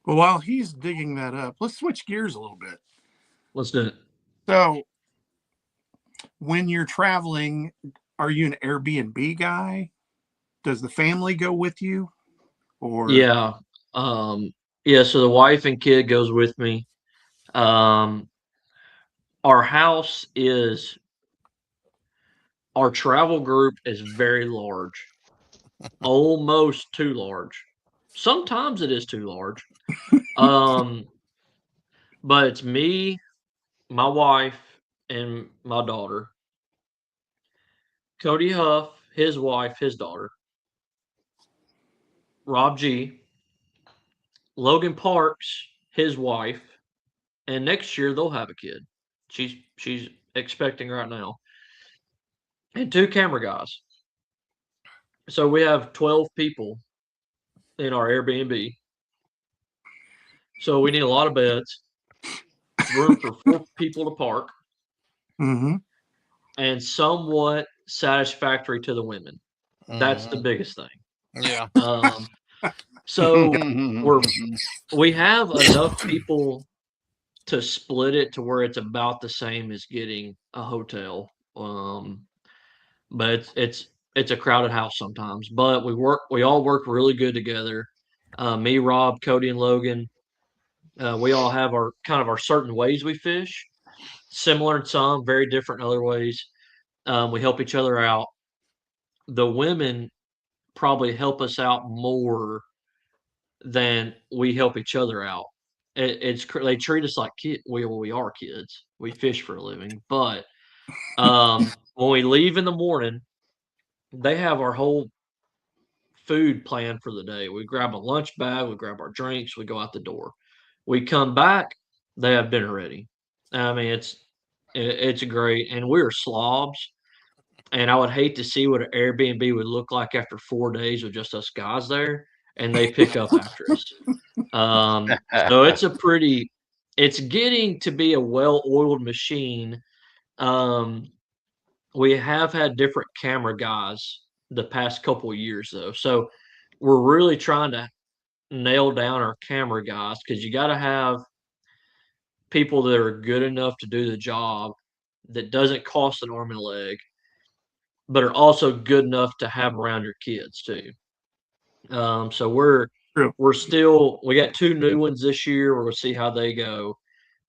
Well, while he's digging that up, let's switch gears a little bit. Let's do it. So, when you're traveling, are you an Airbnb guy? Does the family go with you? Or Yeah. Yeah, so the wife and kid goes with me. Our house is our travel group is very large. Almost too large. Sometimes it is too large. Um, but it's me, my wife, and my daughter. Cody Huff, his wife, his daughter. Rob G, Logan Parks, his wife, and next year they'll have a kid. She's expecting right now. And two camera guys. So we have 12 people in our Airbnb. So we need a lot of beds, room for 4 people to park, Mhm. and somewhat satisfactory to the women. That's the biggest thing. Yeah. So we have enough people to split it to where it's about the same as getting a hotel. But it's a crowded house sometimes. But we all work really good together. Me, Rob, Cody, and Logan. We all have our kind of our certain ways we fish. Similar in some, very different in other ways. We help each other out. The women probably help us out more than we help each other out. They treat us like kids. We are kids. We fish for a living, but when we leave in the morning, they have our whole food planned for the day. We grab a lunch bag, we grab our drinks, we go out the door. We come back, they have dinner ready. I mean, it's great, and we're slobs. And I would hate to see what an Airbnb would look like after 4 days with just us guys there, and they pick up after us. So it's getting to be a well-oiled machine. We have had different camera guys the past couple of years though. So we're really trying to nail down our camera guys, because you got to have people that are good enough to do the job that doesn't cost an arm and a leg, but are also good enough to have around your kids too. So True. we got 2 new ones this year. We'll see how they go.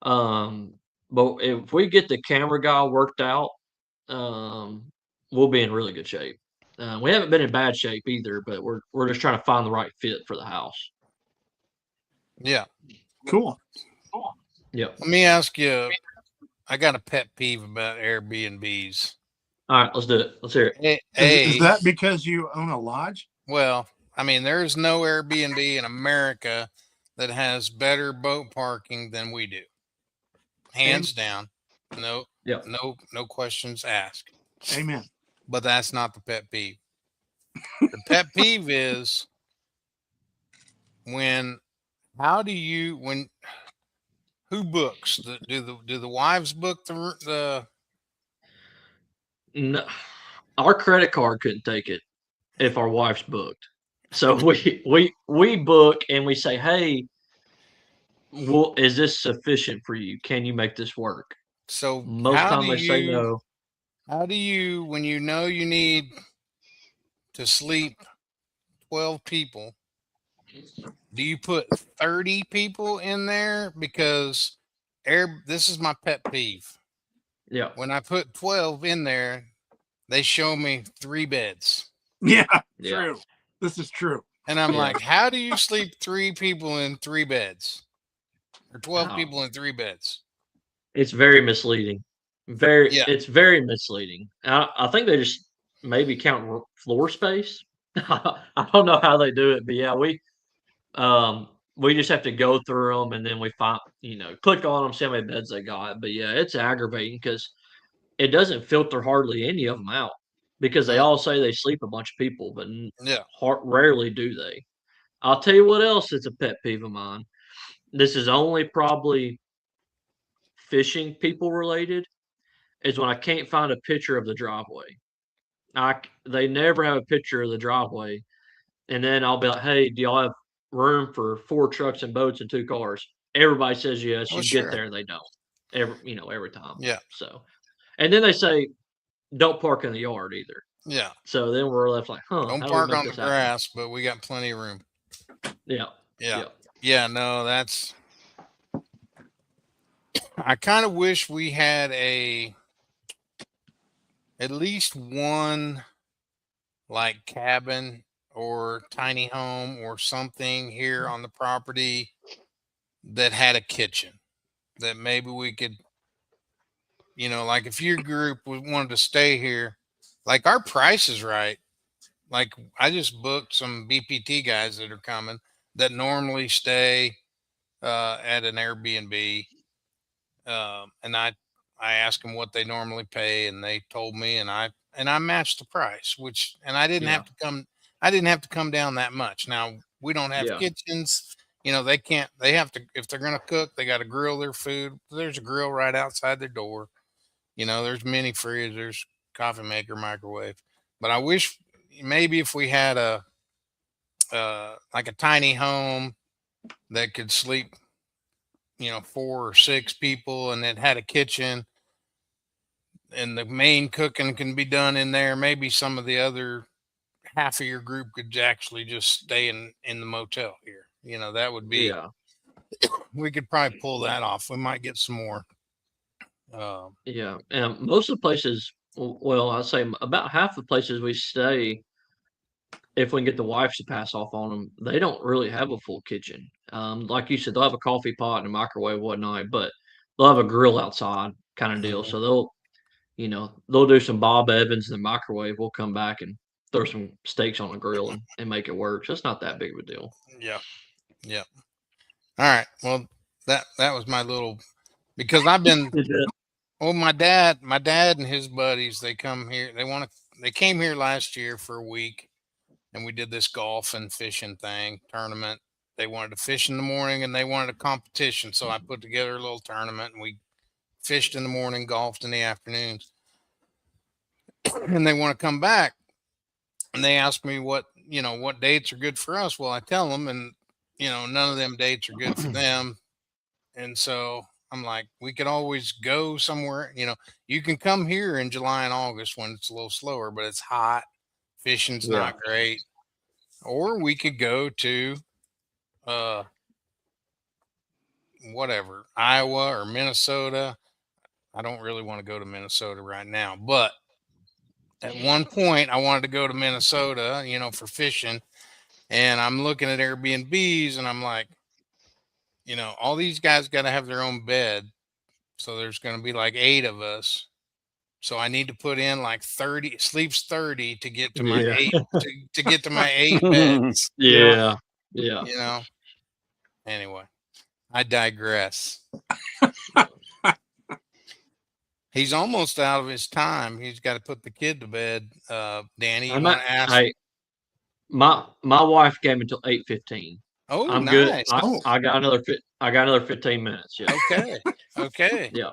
But if we get the camera guy worked out, we'll be in really good shape. We haven't been in bad shape either, but we're just trying to find the right fit for the house. Yeah. Cool. Yep. Let me ask you. I got a pet peeve about Airbnbs. All right, let's do it. Let's hear it. Is that because you own a lodge? Well, I mean, there's no Airbnb in America that has better boat parking than we do. Hands down. No, Yep. no questions asked. Amen. But that's not the pet peeve. The pet peeve is who books? Do the wives book the No, our credit card couldn't take it if our wife's booked. So we book and we say, hey, is this sufficient for you? Can you make this work? So Most time they say no. How do you, when you know you need to sleep 12 people, do you put 30 people in there? Because this is my pet peeve. Yeah. When I put 12 in there, they show me 3 beds. Yeah, Yeah. true. This is true. And I'm Yeah. like, how do you sleep 3 people in 3 beds? Or 12 Wow. people in 3 beds? It's very misleading. Yeah. It's very misleading. I think they just maybe count floor space. I don't know how they do it, but yeah, we just have to go through them and then we find, click on them, see how many beds they got. But yeah, it's aggravating because it doesn't filter hardly any of them out because they all say they sleep a bunch of people, but Yeah. rarely do they. I'll tell you what else is a pet peeve of mine. This is only probably fishing people related, is when I can't find a picture of the driveway. They never have a picture of the driveway, and then I'll be like, "Hey, do y'all have room for 4 trucks and boats and 2 cars?" Everybody says yes. Well, You sure. get there, they don't. Every time. Yeah. So, and then they say, "Don't park in the yard either." Yeah. So then we're left like, "Huh? Don't how do we park make on the this happen?" grass, but we got plenty of room. Yeah. Yeah. Yeah, no, I kind of wish we had at least one like cabin or tiny home or something here on the property that had a kitchen that maybe we could, like if your group wanted to stay here, like our price is right. Like I just booked some BPT guys that are coming that normally stay at an Airbnb. And I asked them what they normally pay, and they told me, and I matched the price, and I didn't have to come down that much. Now we don't have kitchens, they can't. They have to, if they're going to cook, they got to grill their food. There's a grill right outside their door. There's mini freezers, coffee maker, microwave. But I wish maybe if we had like a tiny home that could sleep 4 or 6 people, and it had a kitchen and the main cooking can be done in there. Maybe some of the other half of your group could actually just stay in the motel here. That would be, we could probably pull that off. We might get some more. Yeah. And most of the places, well, I'd say about half the places we stay, if we can get the wives to pass off on them, they don't really have a full kitchen. Like you said, they'll have a coffee pot and a microwave, whatnot, but they'll have a grill outside kind of deal. So they'll do some Bob Evans in the microwave. We'll come back and throw some steaks on the grill and make it work. So it's not that big of a deal. Yeah. Yeah. All right. Well, that was my little, because I've been, well, my dad and his buddies, they come here. They came here last year for a week, and we did this golf and fishing tournament. They wanted to fish in the morning and they wanted a competition. So I put together a little tournament, and we fished in the morning, golfed in the afternoons. And they want to come back, and they ask me what dates are good for us. Well, I tell them, and none of them dates are good for them. And so I'm like, we could always go somewhere. You can come here in July and August when it's a little slower, but it's hot. Fishing's not great. Or we could go to whatever, Iowa or Minnesota. I don't really want to go to Minnesota right now, but at one point I wanted to go to Minnesota, for fishing. And I'm looking at Airbnbs and I'm like, all these guys got to have their own bed. So there's going to be like 8 of us. So I need to put in like 30 sleeps 30 to get to my 8 to get to my 8 beds. Yeah. Anyway, I digress. He's almost out of his time. He's got to put the kid to bed. Danny, you want to ask? My wife gave me till 8:15. Oh, I'm nice. good. I got another 15 minutes. Yeah. Okay. Yeah.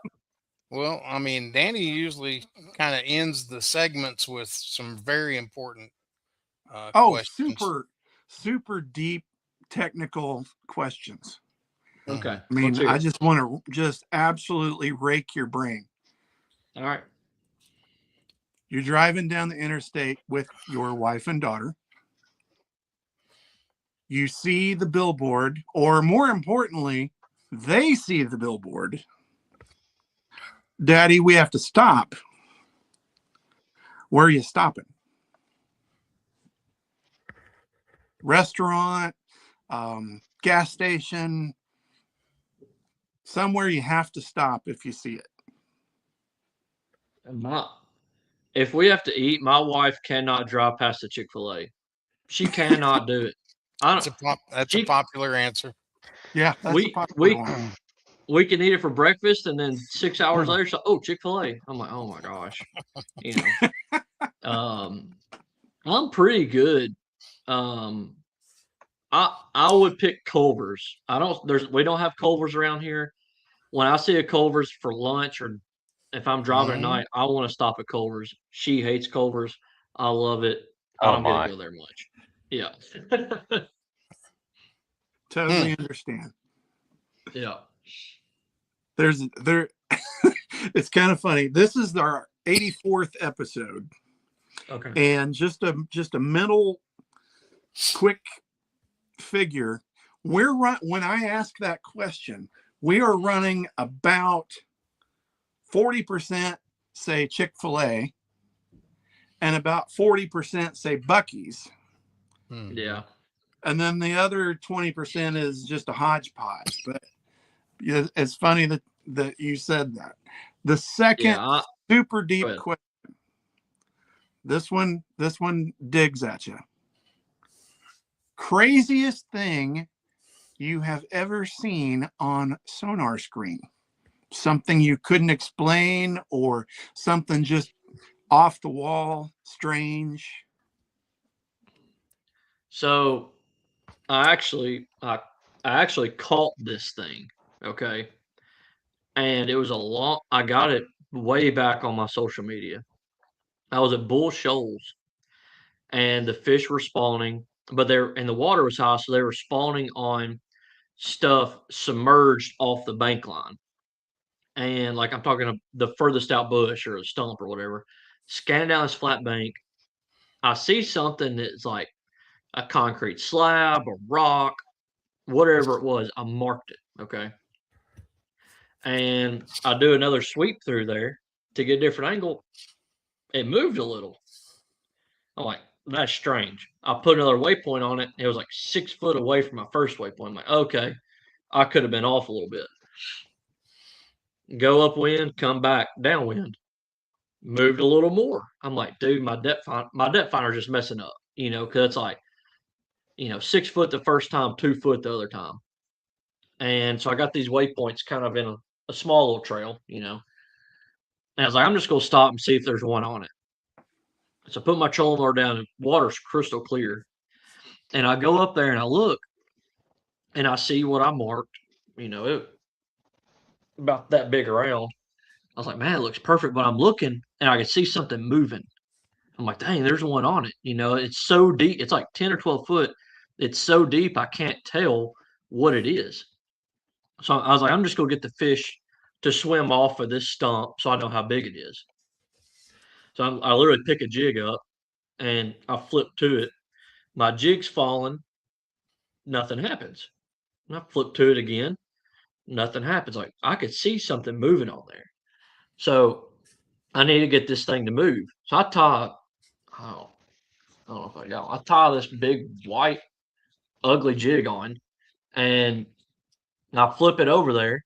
Well, I mean, Danny usually kind of ends the segments with some very important questions. super deep technical questions. Okay. I mean, I just want to just absolutely rake your brain. All right. You're driving down the interstate with your wife and daughter. You see the billboard, or more importantly, they see the billboard. Daddy, we have to stop. Where are you stopping? Restaurant, gas station, somewhere you have to stop if you see it. If we have to eat, my wife cannot drive past the Chick-fil-A. She cannot do it. That's a popular answer. Yeah, that's a popular one. We can eat it for breakfast, and then 6 hours later, Chick-fil-A. I'm like, oh my gosh, I'm pretty good. I would pick Culver's. We don't have Culver's around here. When I see a Culver's for lunch, or if I'm driving at night, I want to stop at Culver's. She hates Culver's. I love it. I don't get to go there much. Yeah. Totally understand. Yeah. It's kind of funny. This is our 84th episode. Okay. And just a mental quick figure. When I ask that question, we are running about 40% say Chick-fil-A and about 40% say Buc-ee's. Yeah. And then the other 20% is just a hodgepodge. But it's funny that you said that. The second super deep question. This one digs at you. Craziest thing you have ever seen on sonar screen? Something you couldn't explain, or something just off the wall, strange? So I actually caught this thing, okay? And it was I got it way back on my social media. I was at Bull Shoals, and the fish were spawning, but the water was high, so they were spawning on stuff submerged off the bank line. And like I'm talking the furthest out bush or a stump or whatever, scanning down this flat bank, I see something that's like a concrete slab, a rock, whatever it was. I marked it, okay? And I do another sweep through there to get a different angle. It moved a little. I'm like, that's strange. I put another waypoint on it. It was like 6 foot away from my first waypoint. I'm like, okay, I could have been off a little bit. Go upwind, come back downwind. Moved a little more. I'm like, dude, my depth finder's just messing up, because it's like, 6 foot the first time, 2 foot the other time. And so I got these waypoints kind of in a small little trail, And I was like, I'm just going to stop and see if there's one on it. So I put my trolling motor down, and water's crystal clear. And I go up there and I look, and I see what I marked, it about that big around. I was like, man, it looks perfect. But I'm looking, and I can see something moving. I'm like, dang, there's one on it. It's so deep. It's like 10 or 12 foot, it's so deep I can't tell what it is. So I was like, I'm just gonna get the fish to swim off of this stump so I know how big it is. So I literally pick a jig up and I flip to it. My jig's falling, nothing happens. And I flip to it again, nothing happens. Like I could see something moving on there. So I need to get this thing to move. So I tie, I don't know if I got. I tie this big white ugly jig on, and I flip it over there,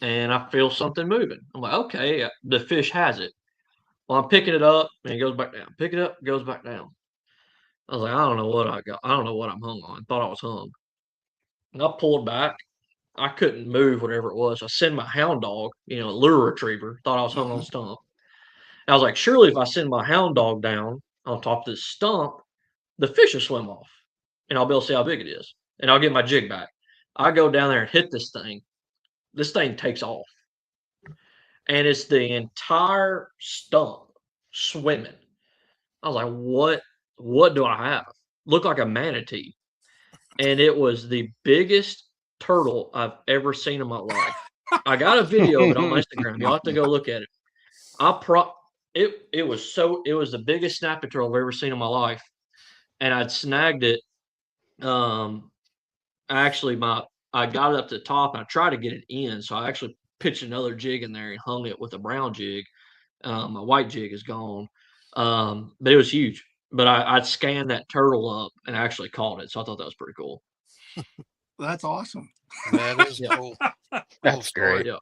and I feel something moving. I'm like, okay, the fish has it. Well, I'm picking it up, and it goes back down. Pick it up, goes back down. I was like, I don't know what I got. I don't know what I'm hung on. Thought I was hung. And I pulled back. I couldn't move whatever it was. I send my hound dog, lure retriever. Thought I was hung on a stump. And I was like, surely if I send my hound dog down on top of this stump, the fish will swim off, and I'll be able to see how big it is, and I'll get my jig back. I go down there and hit this thing. This thing takes off, and it's the entire stump swimming. I was like, what do I have? Looked like a manatee. And it was the biggest turtle I've ever seen in my life. I got a video of it on Instagram. You'll have to go look at it. It was the biggest snapping turtle I've ever seen in my life. And I'd snagged it. Actually, I got it up to the top and I tried to get it in. So I actually pitched another jig in there and hung it with a brown jig. My white jig is gone. But it was huge. But I'd scanned that turtle up and actually caught it. So I thought that was pretty cool. That's awesome. That is cool. That's great. Yeah.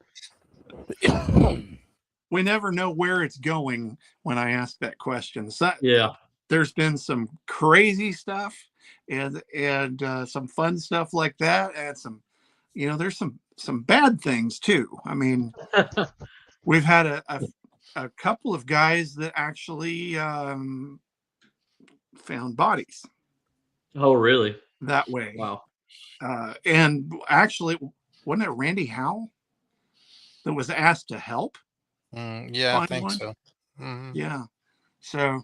We never know where it's going when I ask that question. So yeah. There's been some crazy stuff and some fun stuff like that, and some, there's some bad things too. I mean, we've had a couple of guys that actually found bodies. Oh, really? That way. Wow. And actually, wasn't it Randy Howell that was asked to help? Yeah, I think so. Mm-hmm. Yeah. So,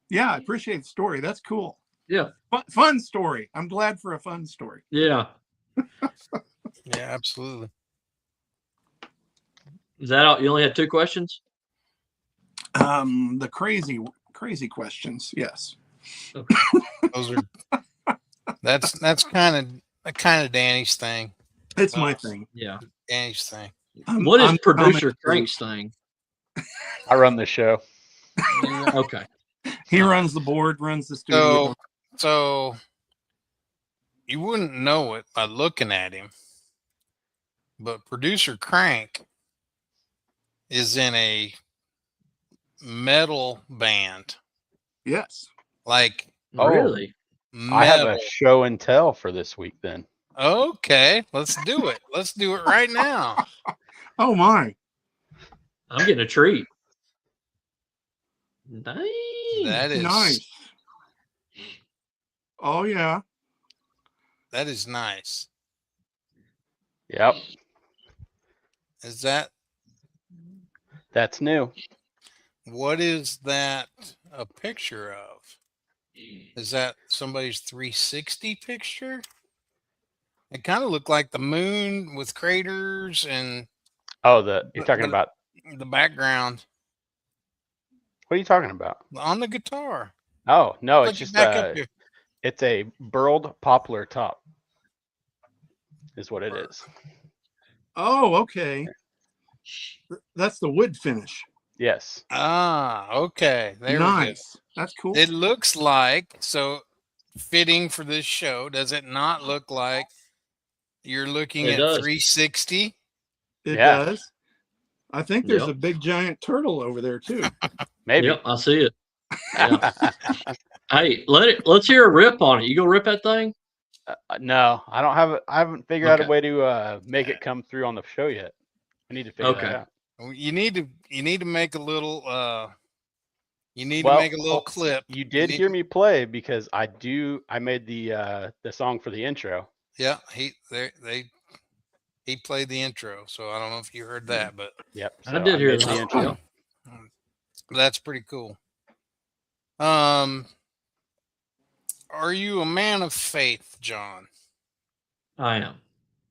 yeah, I appreciate the story. That's cool. Yeah. Fun story. I'm glad for a fun story. Yeah. Yeah, absolutely. Is that all? You only had 2 questions? The crazy questions. Yes. Okay. Those are that's kind of Danny's thing. It's my thing. Yeah. Danny's thing. What is producer Crank's thing? I run the show. Okay. He runs the board, runs the studio. So you wouldn't know it by looking at him, but producer Crank is in a metal band. Yes. Like, Really? Metal. I have a show and tell for this week then. Okay, let's do it. Let's do it right now. Oh my. I'm getting a treat. Nice. That is nice. Oh yeah. That is nice. Yep. Is that's new? What is that a picture of? Is that somebody's 360 picture? It kind of looked like the moon with craters and you're talking about the background. What are you talking about? On the guitar. Oh, no, Look, it's just it's a burled poplar top is what it is. Oh, okay. That's the wood finish. Yes. Ah, okay. There nice. We go. That's cool. It looks like, so fitting for this show, does it not look like you're looking at 360? It does. I think there's a big giant turtle over there too. Maybe. Yep, I see it. Yeah. Hey, let's hear a rip on it. You go rip that thing? No, I don't have it. I haven't figured out a way to make it come through on the show yet. I need to figure that out. You need to make a little make a little clip. You did hear me play because I made the song for the intro. Yeah, he played the intro, so I don't know if you heard that, but yep, so I did hear the intro. That's pretty cool. Are you a man of faith, John? I am.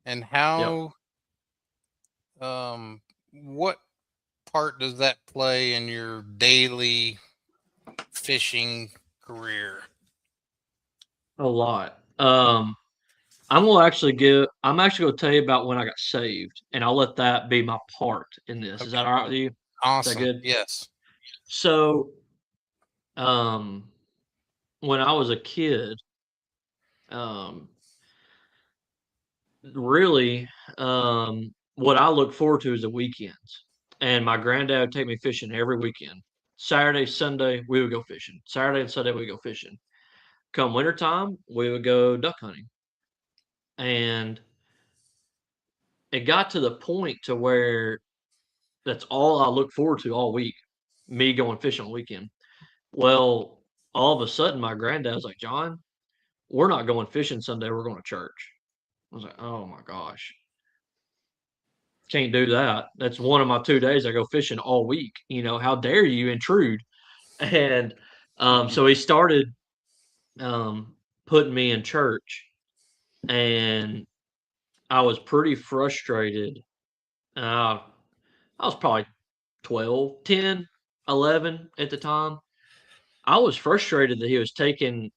And Yep. what part does that play in your daily fishing career? A lot. I'm actually gonna tell you about when I got saved, and I'll let that be my part in this. Is that Okay. all right with you? Is that Awesome. good? Yes. So, um, when I was a kid, um, really, what I look forward to is the weekends. And my granddad would take me fishing every weekend. Saturday, Sunday, we would go fishing. Saturday and Sunday, we go fishing. Come wintertime, we would go duck hunting. And it got to the point to where that's all I look forward to all week, me going fishing on the weekend. Well, all of a sudden, my granddad was like, John, we're not going fishing Sunday, we're going to church. I was like, oh my gosh, can't do that. That's one of my 2 days I go fishing all week. How dare you intrude? And so he started putting me in church, and I was pretty frustrated. I was probably 12, 10, 11 at the time. I was frustrated that he was taking,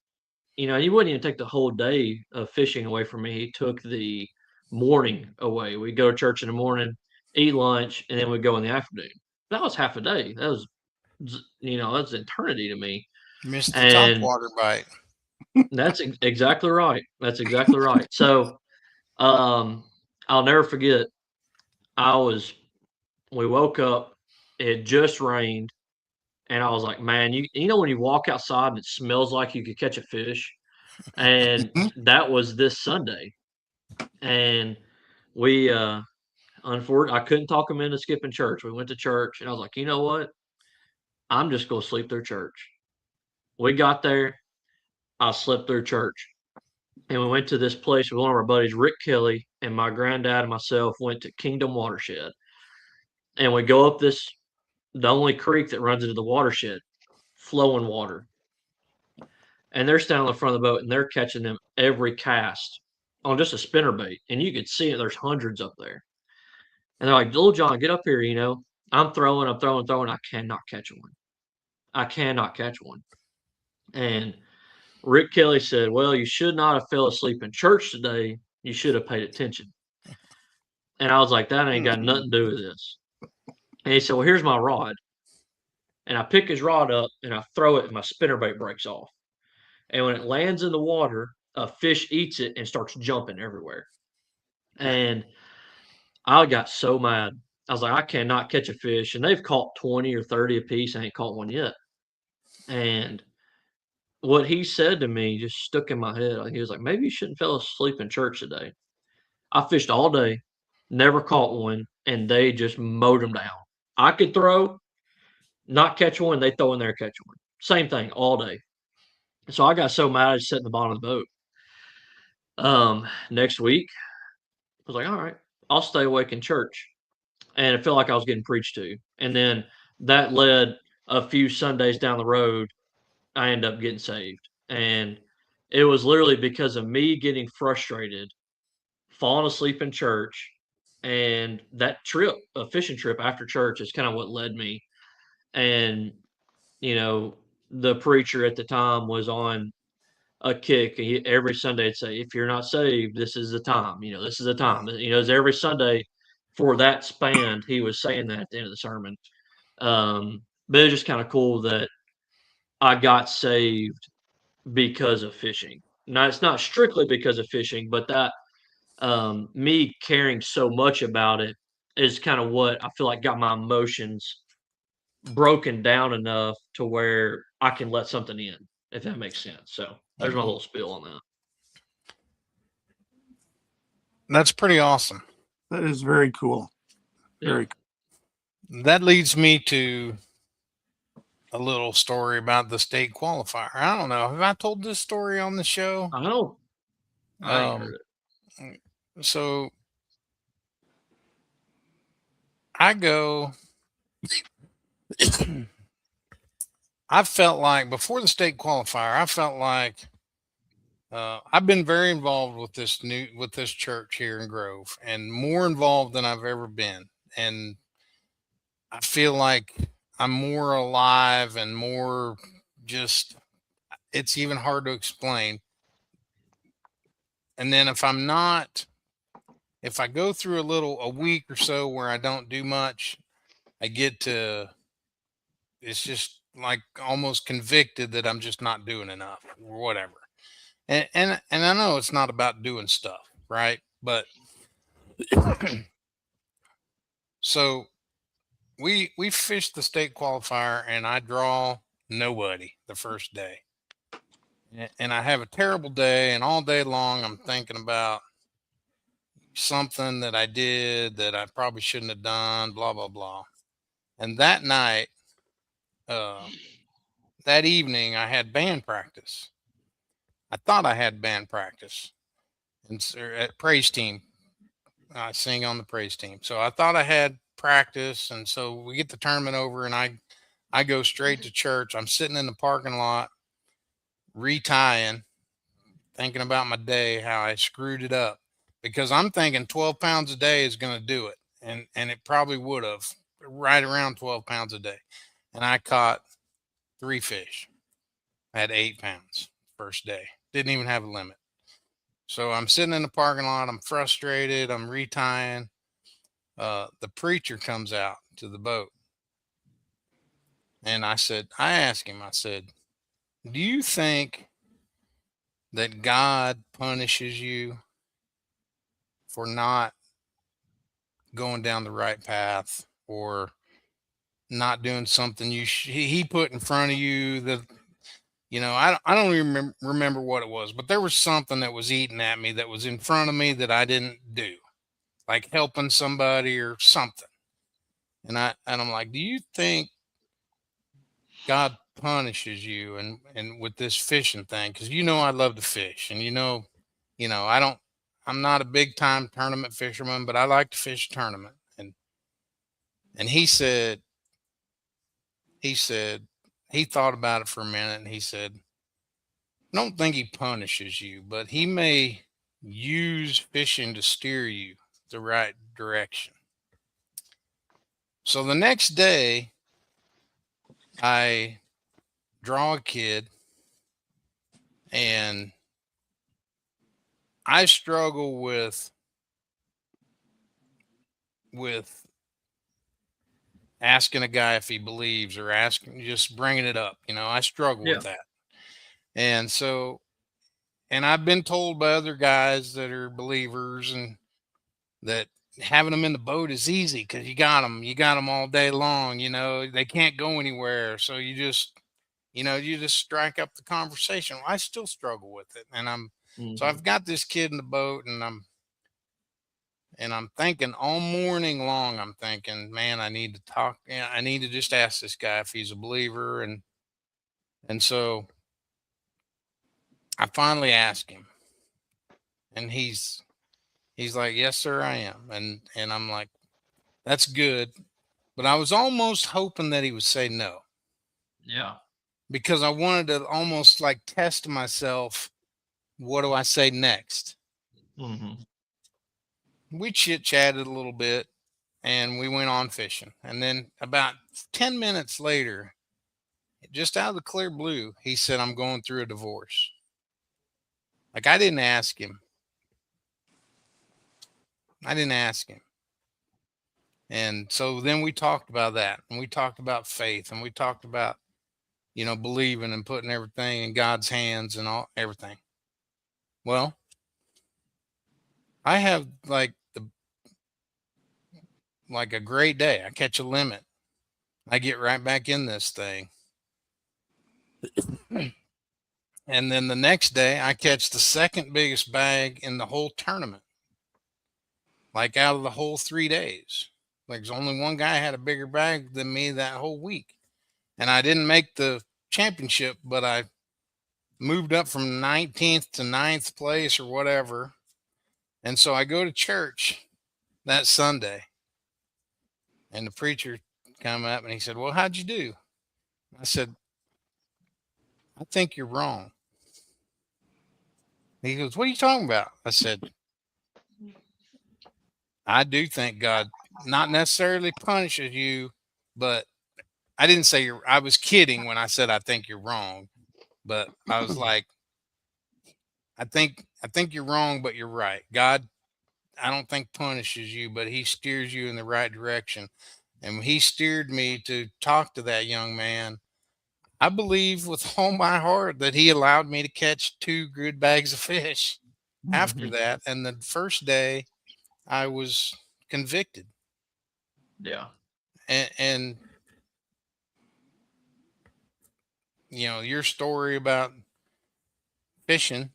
he wouldn't even take the whole day of fishing away from me. He took the morning away. We'd go to church in the morning, eat lunch, and then we'd go in the afternoon. That was half a day. That's eternity to me. Missed the top And water bite. that's exactly right. That's exactly right. So, I'll never forget. We woke up, it just rained, and I was like, man, you know when you walk outside and it smells like you could catch a fish? And that was this Sunday. And we unfortunately I couldn't talk him into skipping church. We went to church and I was like, you know what? I'm just gonna sleep through church. We got there, I slept through church. And we went to this place with one of our buddies, Rick Kelly, and my granddad and myself went to Kingdom Watershed. And we go up the only creek that runs into the watershed, flowing water. And they're standing on the front of the boat and they're catching them every cast on just a spinner bait. And you could see it, there's hundreds up there. And they're like, Little John, get up here, I'm throwing. I cannot catch one. I cannot catch one. And Rick Kelly said, well, you should not have fell asleep in church today. You should have paid attention. And I was like, that ain't got nothing to do with this. And he said, well, here's my rod. And I pick his rod up and I throw it and my spinnerbait breaks off. And when it lands in the water, a fish eats it and starts jumping everywhere. And I got so mad. I was like, I cannot catch a fish. And they've caught 20 or 30 a piece. I ain't caught one yet. And what he said to me just stuck in my head. He was like, maybe you shouldn't fell asleep in church today. I fished all day, never caught one, and they just mowed them down. I could throw, not catch one, they throw in there, catch one. Same thing all day. So I got so mad I just sat in the bottom of the boat. Next week, I was like, all right, I'll stay awake in church. And it felt like I was getting preached to. And then that led a few Sundays down the road, I ended up getting saved. And it was literally because of me getting frustrated, falling asleep in church, and that trip, a fishing trip after church, is kind of what led me. And you know, the preacher at the time was on a kick. Every Sunday he'd say, "If you're not saved, this is the time. This is the time." It's every Sunday for that span. He was saying that at the end of the sermon. But it's just kind of cool that I got saved because of fishing. Now, it's not strictly because of fishing, but that me caring so much about it is kind of what I feel like got my emotions broken down enough to where I can let something in, if that makes sense. So there's my little spiel on that. That's pretty awesome. That is very cool. Very cool. That leads me to a little story about the state qualifier. I don't know. Have I told this story on the show? I don't. I ain't heard it. So I go. I felt like before the state qualifier, I felt like I've been very involved with this church here in Grove, and more involved than I've ever been. And I feel like I'm more alive and more just, it's even hard to explain. And then if I go through a week or so where I don't do much, it's just like almost convicted that I'm just not doing enough or whatever. And I know it's not about doing stuff, right? But so we fished the state qualifier, and I draw nobody the first day. And I have a terrible day, and all day long I'm thinking about something that I did that I probably shouldn't have done, blah blah blah. And that night, that evening, I had band practice. I thought I had band practice, and at praise team, I sing on the praise team. So I thought I had practice, and so we get the tournament over, and I go straight to church. I'm sitting in the parking lot, retying, thinking about my day, how I screwed it up, because I'm thinking 12 pounds a day is going to do it, and it probably would have, right around 12 pounds a day, and I caught 3 fish. I had 8 pounds first day. Didn't even have a limit. So I'm sitting in the parking lot. I'm frustrated. I'm retying. The preacher comes out to the boat. And I asked him, I said, do you think that God punishes you for not going down the right path, or not doing something he put in front of you that, I don't even remember what it was, but there was something that was eating at me that was in front of me that I didn't do, like helping somebody or something. And I'm like, do you think God punishes you and with this fishing thing? Cause I love to fish, and I'm not a big time tournament fisherman, but I like to fish a tournament. And he said, he thought about it for a minute, and he said, I don't think he punishes you, but he may use fishing to steer you the right direction. So the next day, I draw a kid, and I struggle with asking a guy if he believes, or just bringing it up. I struggle with that. And so, and I've been told by other guys that are believers, and that having them in the boat is easy because you got them all day long. They can't go anywhere. So you just strike up the conversation. Well, I still struggle with it. And so I've got this kid in the boat, and I'm thinking all morning long, I'm thinking, man, I need to talk. I need to just ask this guy if he's a believer. And so I finally asked him, and he's like, yes, sir, I am. And I'm like, that's good. But I was almost hoping that he would say no. Yeah. Because I wanted to almost like test myself. What do I say next? Mm-hmm. We chit-chatted a little bit, and we went on fishing. And then about 10 minutes later, just out of the clear blue, he said, I'm going through a divorce. Like, I didn't ask him. And so then we talked about that, and we talked about faith, and we talked about, believing and putting everything in God's hands and everything. Well, I have like a great day. I catch a limit. I get right back in this thing. And then the next day, I catch the second biggest bag in the whole tournament. Like, out of the whole 3 days. Like, there's only one guy had a bigger bag than me that whole week. And I didn't make the championship, but I moved up from 19th to 9th place or whatever. And so I go to church that Sunday, and the preacher come up, and he said, well, how'd you do? I said, I think you're wrong. He goes, "What are you talking about?" I said, "I do think God not necessarily punishes you, but I didn't say I was kidding when I said I think you're wrong, but I was like, I think you're wrong, but you're right. God, I don't think punishes you, but he steers you in the right direction. And when he steered me to talk to that young man, I believe with all my heart that he allowed me to catch 2 good bags of fish after that. And the first day I was convicted. Yeah. And you know, your story about fishing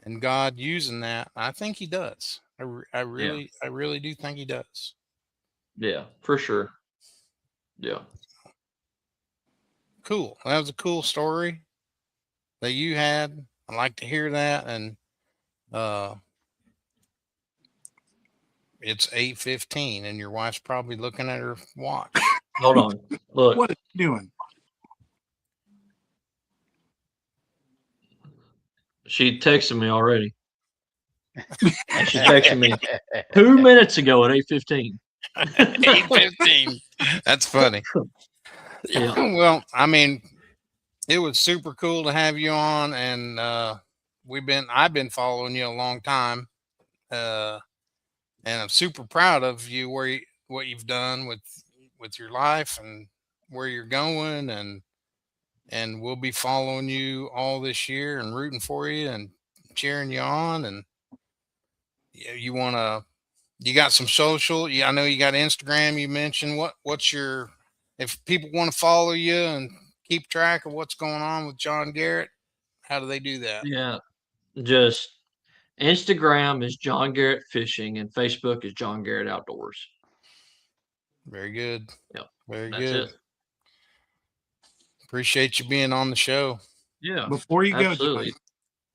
and God using that, I think he does. I really do think he does. Yeah, for sure. Yeah. Cool. That was a cool story that you had. I like to hear that. And it's 8:15 and your wife's probably looking at her watch. Hold on. Look. What are you doing? She texted me already. She texted me 2 minutes ago at 8:15. 8:15. That's funny. Yeah. Well, I mean, it was super cool to have you on, and I've been following you a long time, and I'm super proud of you what you've done with your life and where you're going, and we'll be following you all this year and rooting for you and cheering you on. And you got some social, yeah, I know you got Instagram, you mentioned. What's your, if people want to follow you and keep track of what's going on with John Garrett, how do they do that? Yeah. Just Instagram is John Garrett Fishing and Facebook is John Garrett Outdoors. Very good. Yep. Very That's good. it. Appreciate you being on the show. Yeah. Before you go, absolutely. John,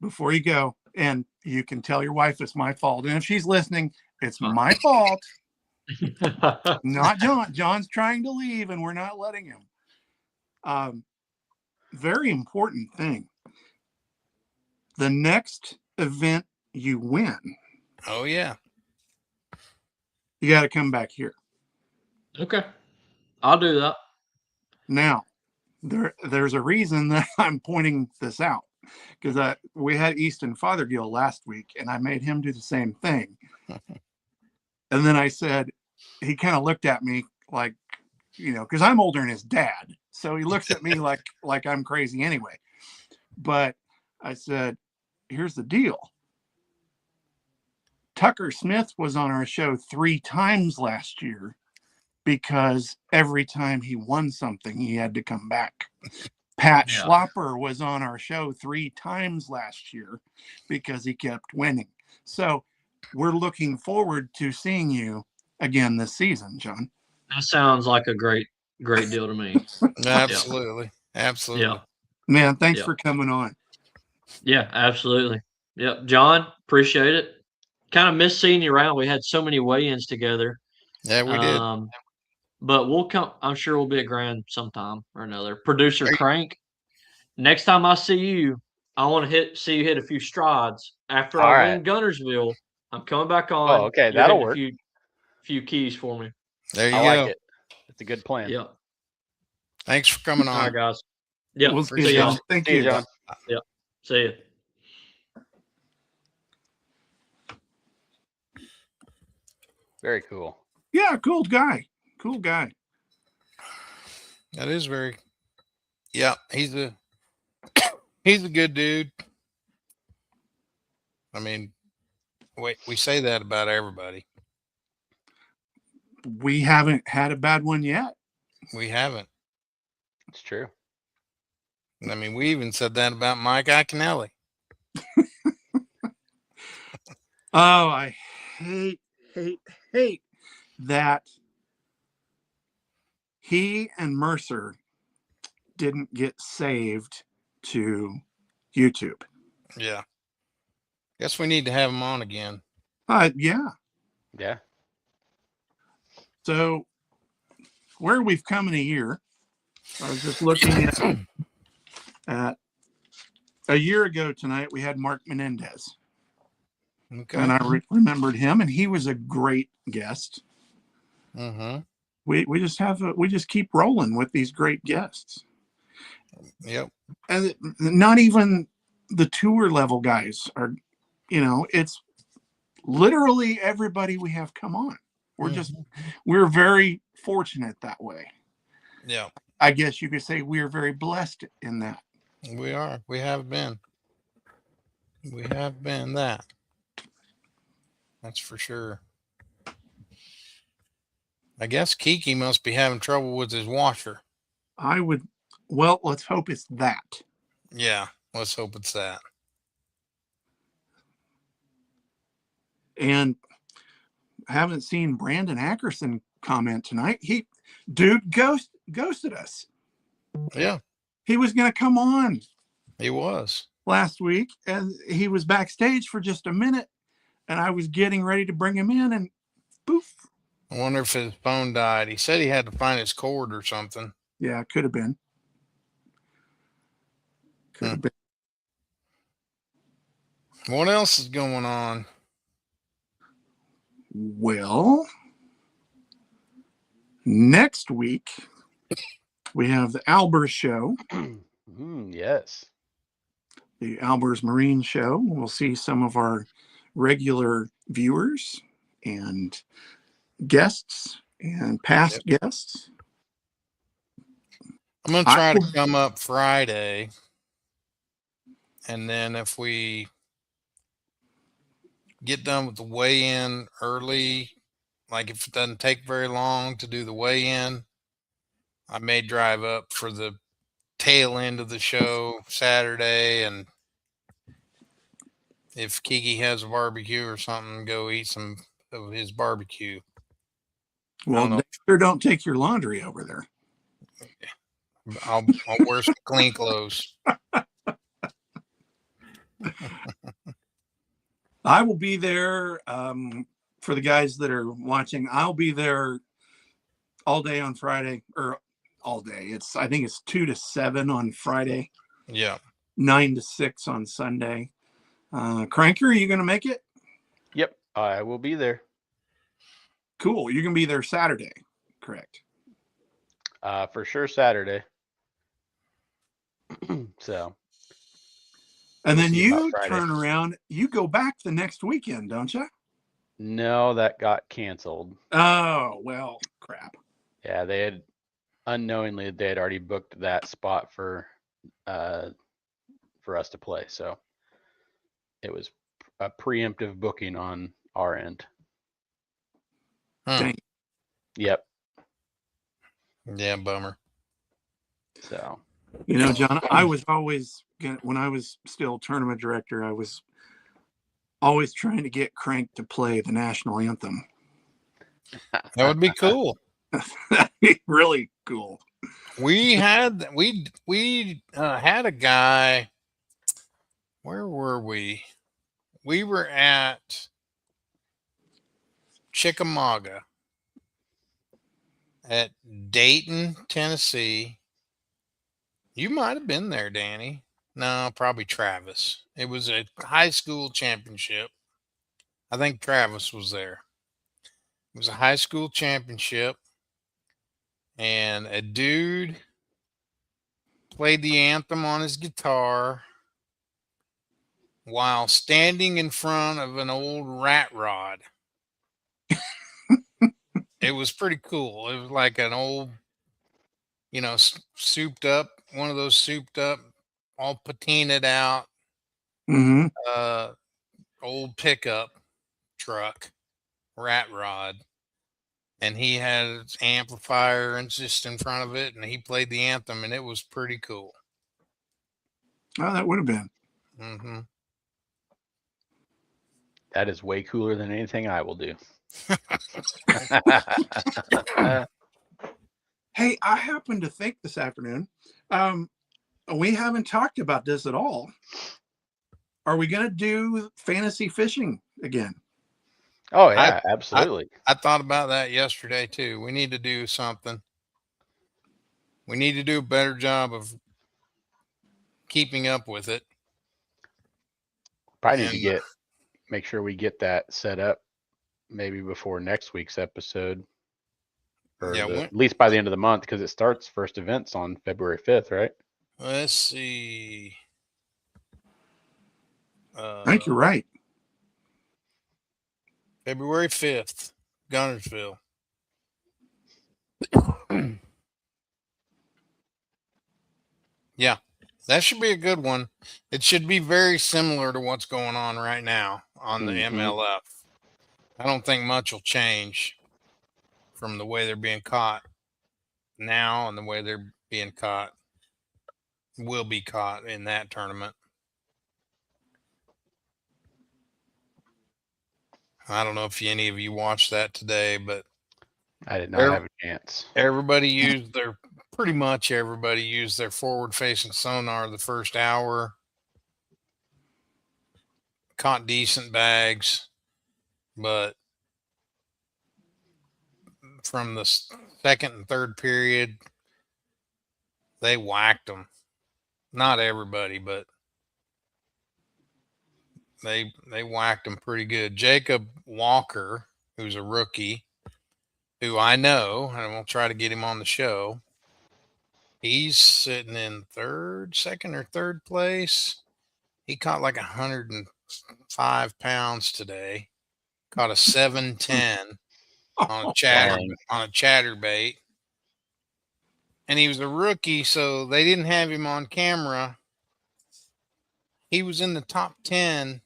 before you go, and you can tell your wife it's my fault. And if she's listening, it's my fault. Not John. John's trying to leave and we're not letting him. Very important thing. The next event you win, Oh yeah. you got to come back here. Okay. I'll do that. Now, there's a reason that I'm pointing this out, because we had Easton Fothergill last week and I made him do the same thing. And then I said, he kind of looked at me like, you know, because I'm older than his dad. So he looks at me like I'm crazy anyway. But I said, here's the deal. Tucker Smith was on our show 3 times last year because every time he won something, he had to come back. Pat Schlopper was on our show 3 times last year because he kept winning. So we're looking forward to seeing you again this season, John. That sounds like a great deal to me. Absolutely. Absolutely. Yeah. Man, thanks for coming on. Yeah, absolutely. Yep. John, appreciate it. Kind of missed seeing you around. We had so many weigh-ins together. Yeah, we did. But we'll come. I'm sure we'll be at Grand sometime or another. Producer Crank, next time I see you, I want to see you hit a few strides. After I win Gunnersville, I'm coming back on. Oh, okay, that'll work. A few keys for me. There you go. I like it. It's a good plan. Yep. Thanks for coming on. All right, guys. Yep. We'll see you, John. Thank you, John. Yep. See you. Very cool. Yeah, cool guy. Cool guy. That is very. Yeah, he's a good dude. I mean, we say that about everybody. We haven't had a bad one yet. We haven't. It's true. I mean, we even said that about Mike Iaconelli. Oh, I hate that he and Mercer didn't get saved to YouTube. Yeah. Guess we need to have him on again. Yeah. Yeah. So where we've come in a year, I was just looking at a year ago tonight, we had Mark Menendez. Okay. And I remembered him, and he was a great guest. Mm-hmm. We just keep rolling with these great guests. Yep. And not even the tour level guys are, it's literally everybody we have come on. We're very fortunate that way. Yeah. I guess you could say we're very blessed in that. We are. We have been. We have been that. That's for sure. I guess Kiki must be having trouble with his washer. Well, let's hope it's that. Yeah, let's hope it's that. And I haven't seen Brandon Ackerson comment tonight. Dude ghosted us. Yeah. He was going to come on. He was. Last week, and he was backstage for just a minute, and I was getting ready to bring him in, and poof. I wonder if his phone died. He said he had to find his cord or something. Yeah, could have been. Could have been. What else is going on? Well, next week we have the Albers show. Yes. The Albers Marine show. We'll see some of our regular viewers and guests and past guests. I'm going to try to come up Friday. And then if we get done with the weigh-in early, like if it doesn't take very long to do the weigh-in, I may drive up for the tail end of the show Saturday, and if Kiki has a barbecue or something, go eat some of his barbecue. Well, sure don't take your laundry over there. I'll wear some clean clothes. I will be there for the guys that are watching. I'll be there all day on Friday, or all day. I think it's 2 to 7 on Friday. Yeah. 9 to 6 on Sunday. Cranker, are you going to make it? Yep, I will be there. Cool. You're going to be there Saturday, correct? For sure Saturday. So. And then you turn around, you go back the next weekend, don't you? No, that got canceled. Oh, well, crap. Yeah, they had unknowingly they had already booked that spot for us to play. So it was a preemptive booking on our end. Dang. Yep. Yeah, bummer. So, John, I was always when I was still tournament director, I was always trying to get Crank to play the national anthem. That would be cool. That'd be really cool. We had a guy. Where were we? We were at Chickamauga at Dayton, Tennessee. You might have been there, Danny. No, probably Travis. It was a high school championship. I think Travis was there. It was a high school championship, and a dude played the anthem on his guitar while standing in front of an old rat rod. It was pretty cool. It was like an old, souped up, one of those souped up, all patinaed out, old pickup truck, rat rod. And he had his amplifier and just in front of it, and he played the anthem, and it was pretty cool. Oh, that would have been. Mm-hmm. That is way cooler than anything I will do. Hey, I happened to think this afternoon, we haven't talked about this at all. Are we going to do fantasy fishing again? Oh, yeah, absolutely. I thought about that yesterday, too. We need to do something. We need to do a better job of keeping up with it. Probably need to make sure we get that set up maybe before next week's episode. Or at least by the end of the month, because it starts first events on February 5th, right? Let's see. I think you're right. February 5th, Gunnersville. Yeah, that should be a good one. It should be very similar to what's going on right now on the MLF. I don't think much will change from the way they're being caught now and the way they're being caught, will be caught in that tournament. I don't know if any of you watched that today, but I did not have a chance. Pretty much everybody used their forward-facing sonar the first hour, caught decent bags, but from the second and third period, they whacked them. Not everybody, but they whacked them pretty good. Jacob Walker, who's a rookie, who I know, and we'll try to get him on the show. He's sitting in second or third place. He caught like 105 pounds today. Caught a 710 on a chatterbait. And he was a rookie, so they didn't have him on camera. He was in the top 10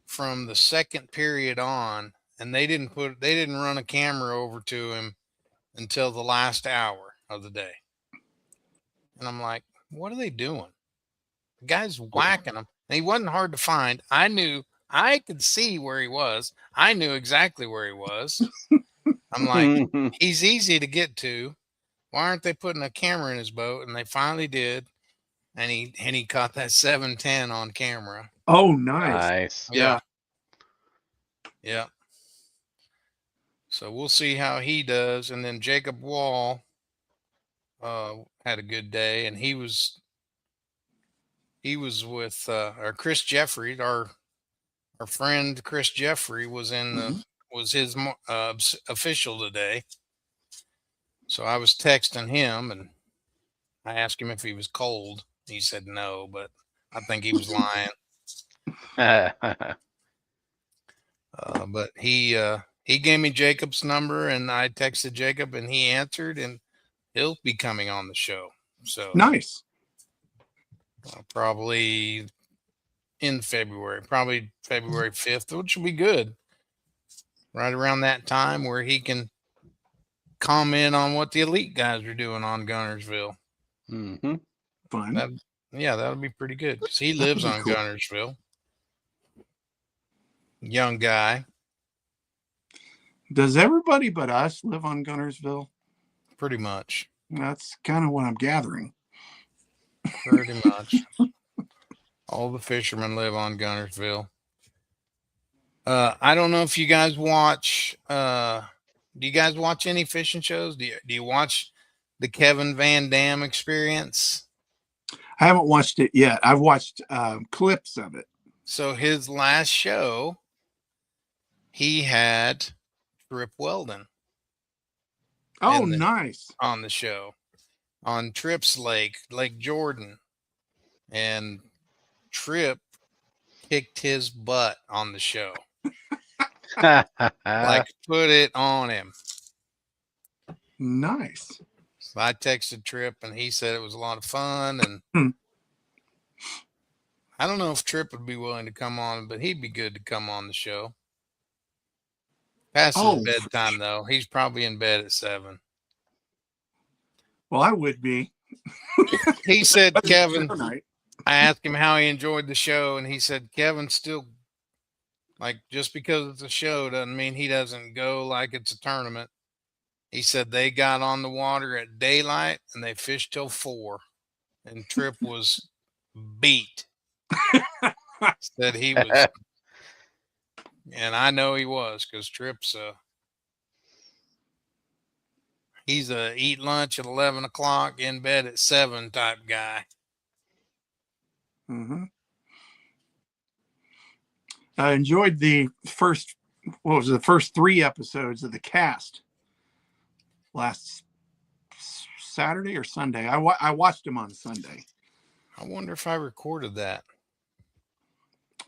from the second period on, and they didn't run a camera over to him until the last hour of the day. And I'm like, what are they doing? The guy's whacking him. And he wasn't hard to find. I could see where he was. I knew exactly where he was. I'm like, he's easy to get to. Why aren't they putting a camera in his boat? And they finally did. And he caught that 710 on camera. Oh, nice. Yeah. Yeah. So we'll see how he does. And then Jacob Wall had a good day, and he was with Chris Jeffrey, our friend Chris Jeffrey was in was his official today. So I was texting him and I asked him if he was cold. He said no, but I think he was lying. But he gave me Jacob's number, and I texted Jacob, and he answered, and he'll be coming on the show. So nice. Probably in February, probably February 5th, which will be good. Right around that time where he can comment on what the elite guys are doing on Gunnersville. Fun. That'll be pretty good because he lives on Gunnersville. Young guy. Does everybody but us live on Gunnersville? Pretty much. That's kind of what I'm gathering. Pretty much. All the fishermen live on Gunnersville. I don't know if you guys watch. Do you guys watch any fishing shows? Do you watch the Kevin Van Dam Experience? I haven't watched it yet. I've watched clips of it. So his last show, he had Trip Weldon. Oh, nice. On the show. On Trip's Lake Jordan. And Trip kicked his butt on the show. Like, put it on him. Nice. So I texted Trip, and he said it was a lot of fun. And I don't know if Trip would be willing to come on, but he'd be good to come on the show. Past his bedtime, though. He's probably in bed at 7. Well, I would be. He said, Kevin, I asked him how he enjoyed the show, and he said, Kevin still, like, just because it's a show doesn't mean he doesn't go like it's a tournament. He said they got on the water at daylight, and they fished till 4. And Trip was beat. Said he was. And I know he was, because Trip's he's a eat lunch at 11 o'clock, in bed at 7 type guy. I enjoyed the first 3 episodes of the cast last Saturday or Sunday. I watched them on Sunday. I wonder if I recorded that.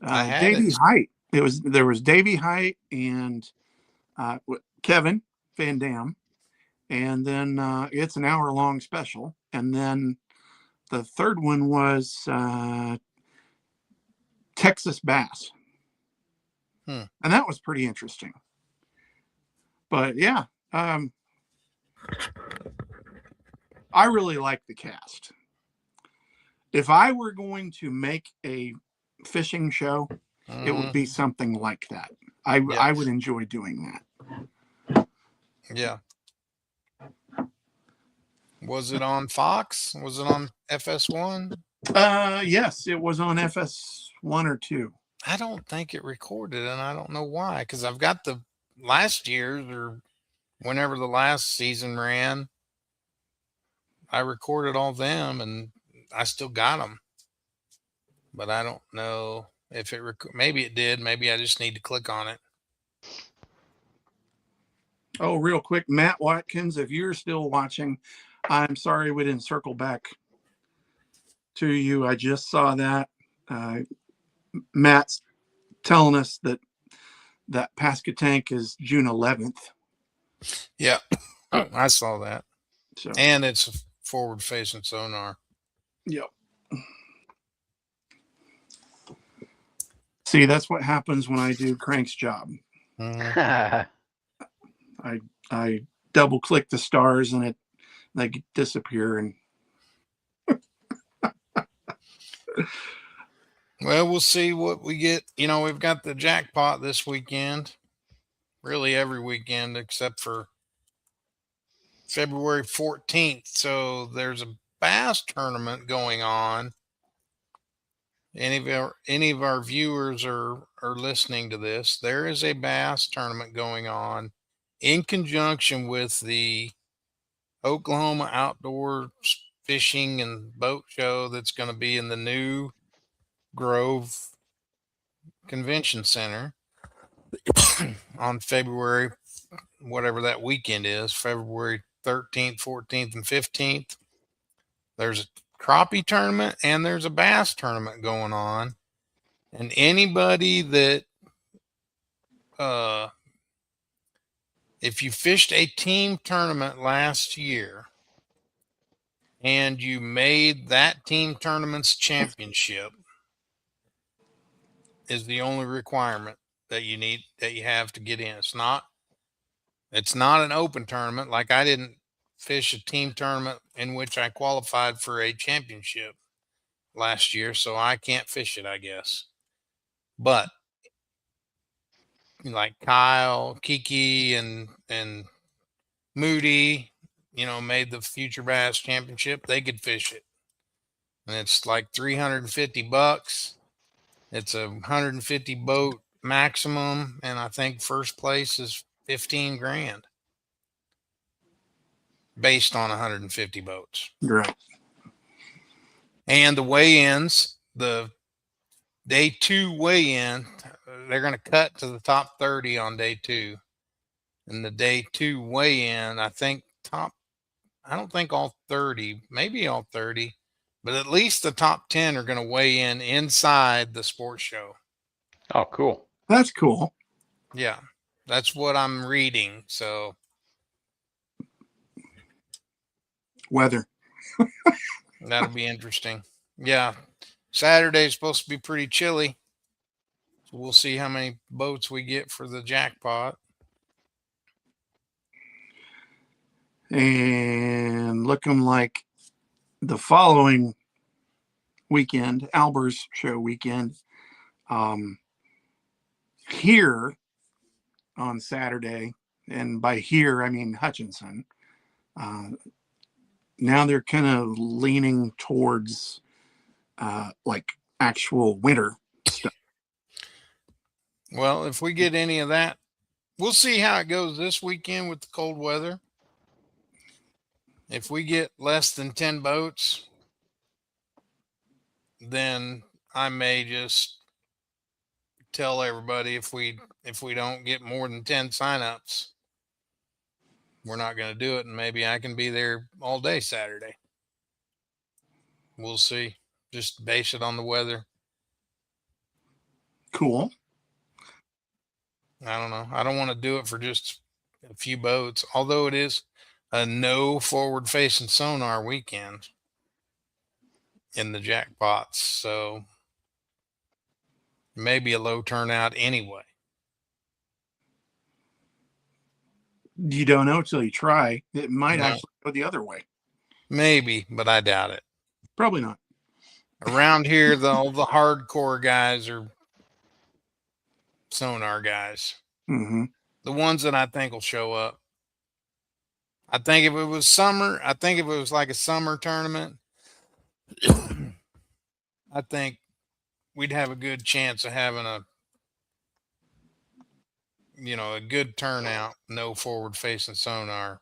Davey Height. There was Davey Height and Kevin Van Dam, and then it's an hour-long special, and then the third one was Texas Bass, and that was pretty interesting. But yeah, I really like the cast. If I were going to make a fishing show, it would be something like that. I would enjoy doing that. Yeah. Was it on Fox? Was it on FS1? Yes, it was on FS1 or 2. I don't think it recorded, and I don't know why, because I've got the last year's or whenever the last season ran. I recorded all them, and I still got them. But I don't know if it maybe it did. Maybe I just need to click on it. Oh, real quick, Matt Watkins, if you're still watching, I'm sorry we didn't circle back to you. I just saw that. Matt's telling us that Pascatank is June 11th. Yeah, I saw that. So, and it's a forward-facing sonar. Yep. See, that's what happens when I do Crank's job. I double click the stars and they disappear. And well, we'll see what we get. We've got the jackpot this weekend, really every weekend except for February 14th. So there's a bass tournament going on. Any of our viewers are listening to this, there is a bass tournament going on in conjunction with the Oklahoma Outdoor Fishing and Boat Show that's going to be in the New Grove Convention Center on February, whatever that weekend is, February 13th, 14th, and 15th. There's a crappie tournament and there's a bass tournament going on. And anybody that, if you fished a team tournament last year and you made that team tournament's championship, is the only requirement that you have to get in. It's not an open tournament. Like I didn't fish a team tournament in which I qualified for a championship last year, so I can't fish it, I guess. But like Kyle, Kiki, and Moody, made the Future Bass Championship, they could fish it. And it's like $350. It's a 150 boat maximum, and I think first place is 15 grand based on 150 boats. Right. And the weigh-ins, the day 2 weigh-in, they're going to cut to the top 30 on day 2. And the day 2 weigh-in, I don't think all 30, maybe all 30, but at least the top 10 are going to weigh in inside the sports show. Oh, cool. That's cool. Yeah, that's what I'm reading. So weather. that'll be interesting. Yeah. Saturday's supposed to be pretty chilly. So we'll see how many boats we get for the jackpot. And looking like the following weekend, Alber's show weekend, here on Saturday, and by here I mean Hutchinson. Now they're kind of leaning towards like actual winter stuff. Well, if we get any of that, we'll see how it goes this weekend with the cold weather. If we get less than 10 boats, then I may just tell everybody if we don't get more than 10 signups, we're not going to do it. And maybe I can be there all day Saturday. We'll see. Just base it on the weather. Cool. I don't know. I don't want to do it for just a few boats, although it is a no forward facing sonar weekend in the jackpots. So maybe a low turnout anyway. You don't know till you try. It might actually go the other way. Maybe, but I doubt it. Probably not. Around here, all the hardcore guys are sonar guys. Mm-hmm. The ones that I think will show up. I think if it was summer, I think if it was like a summer tournament, I think we'd have a good chance of having a good turnout, no forward facing sonar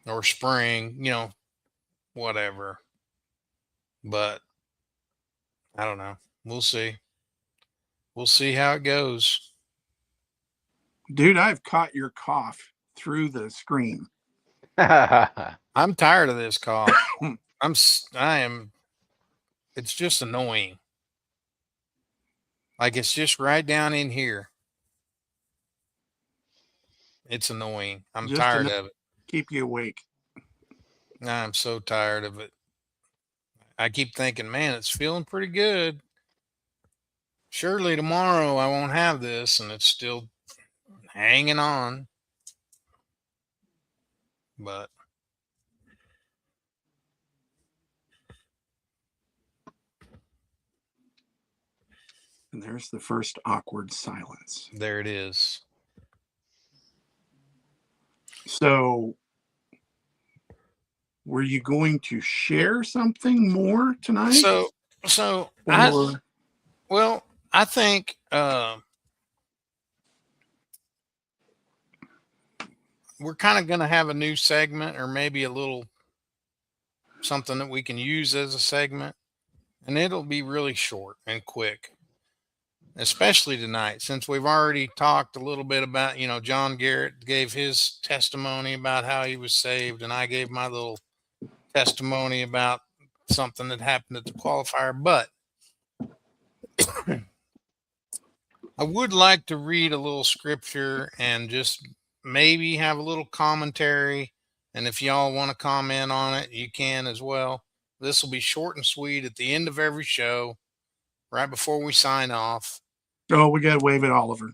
or spring, whatever. But I don't know. We'll see. We'll see how it goes. Dude, I've caught your cough through the screen. I'm tired of this cough. I am. It's just annoying. Like it's just right down in here. It's annoying. I'm just tired of it. Keep you awake. I'm so tired of it. I keep thinking, man, it's feeling pretty good. Surely tomorrow I won't have this, and it's still hanging on. But and there's the first awkward silence. There it is. So were you going to share something more tonight? I think we're kind of going to have a new segment, or maybe a little something that we can use as a segment, and it'll be really short and quick, especially tonight, since we've already talked a little bit about, John Garrett gave his testimony about how he was saved, and I gave my little testimony about something that happened at the qualifier. But I would like to read a little scripture and just maybe have a little commentary. And if y'all want to comment on it, you can as well. This will be short and sweet at the end of every show, right before we sign off. Oh, we got to wave at Oliver.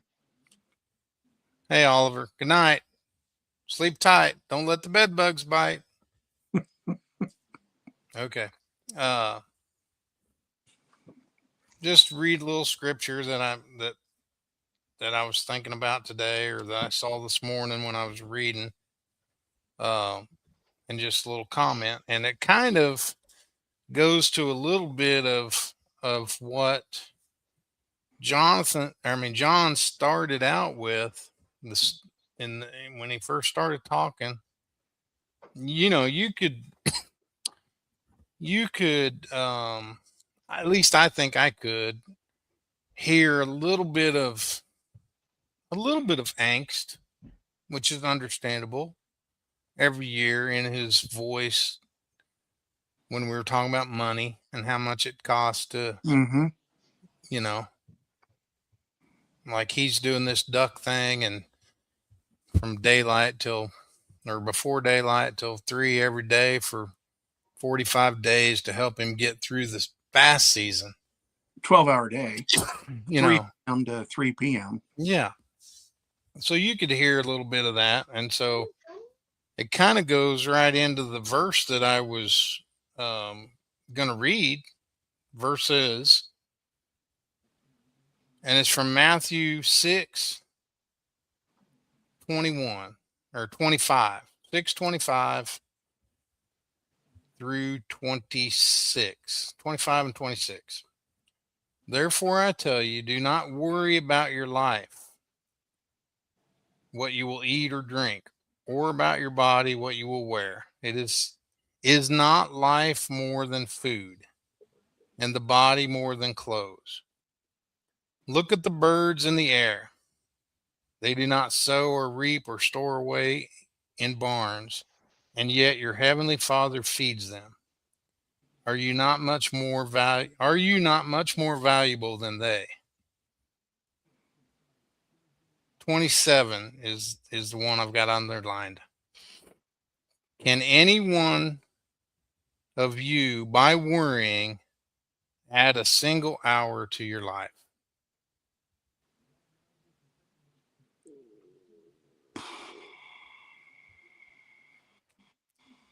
Hey, Oliver. Good night. Sleep tight. Don't let the bed bugs bite. Okay. Just read a little scripture that I was thinking about today, or that I saw this morning when I was reading, and just a little comment. And it kind of goes to a little bit of what John started out with this when he first started talking. You could at least I think I could hear a little bit of angst, which is understandable, every year in his voice when we were talking about money and how much it costs to, like he's doing this duck thing, and from daylight before daylight till 3 every day for 45 days to help him get through this bass season. 12-hour day, 3 a.m. to 3 p.m. Yeah. So you could hear a little bit of that. And so it kind of goes right into the verse that I was going to read, verses. And it's from Matthew 6:21 or 25, 6:25 through 26, 25 and 26. Therefore, I tell you, do not worry about your life, what you will eat or drink, or about your body, what you will wear. It is not life more than food, and the body more than clothes. Look at the birds in the air. They do not sow or reap or store away in barns, and yet your heavenly Father feeds them. Are you not much more valuable than they? 27 is the one I've got underlined. Can any one of you, by worrying, add a single hour to your life?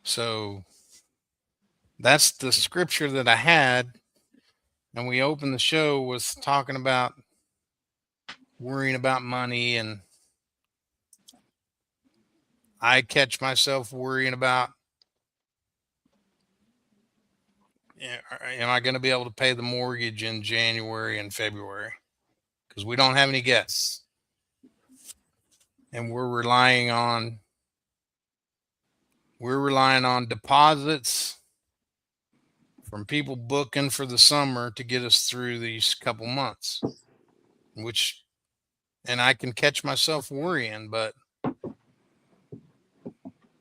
So that's the scripture that I had, and we opened the show with talking about worrying about money, and I catch myself worrying about, am I going to be able to pay the mortgage in January and February? Because we don't have any guests, and we're relying on deposits from people booking for the summer to get us through these couple months, and I can catch myself worrying, but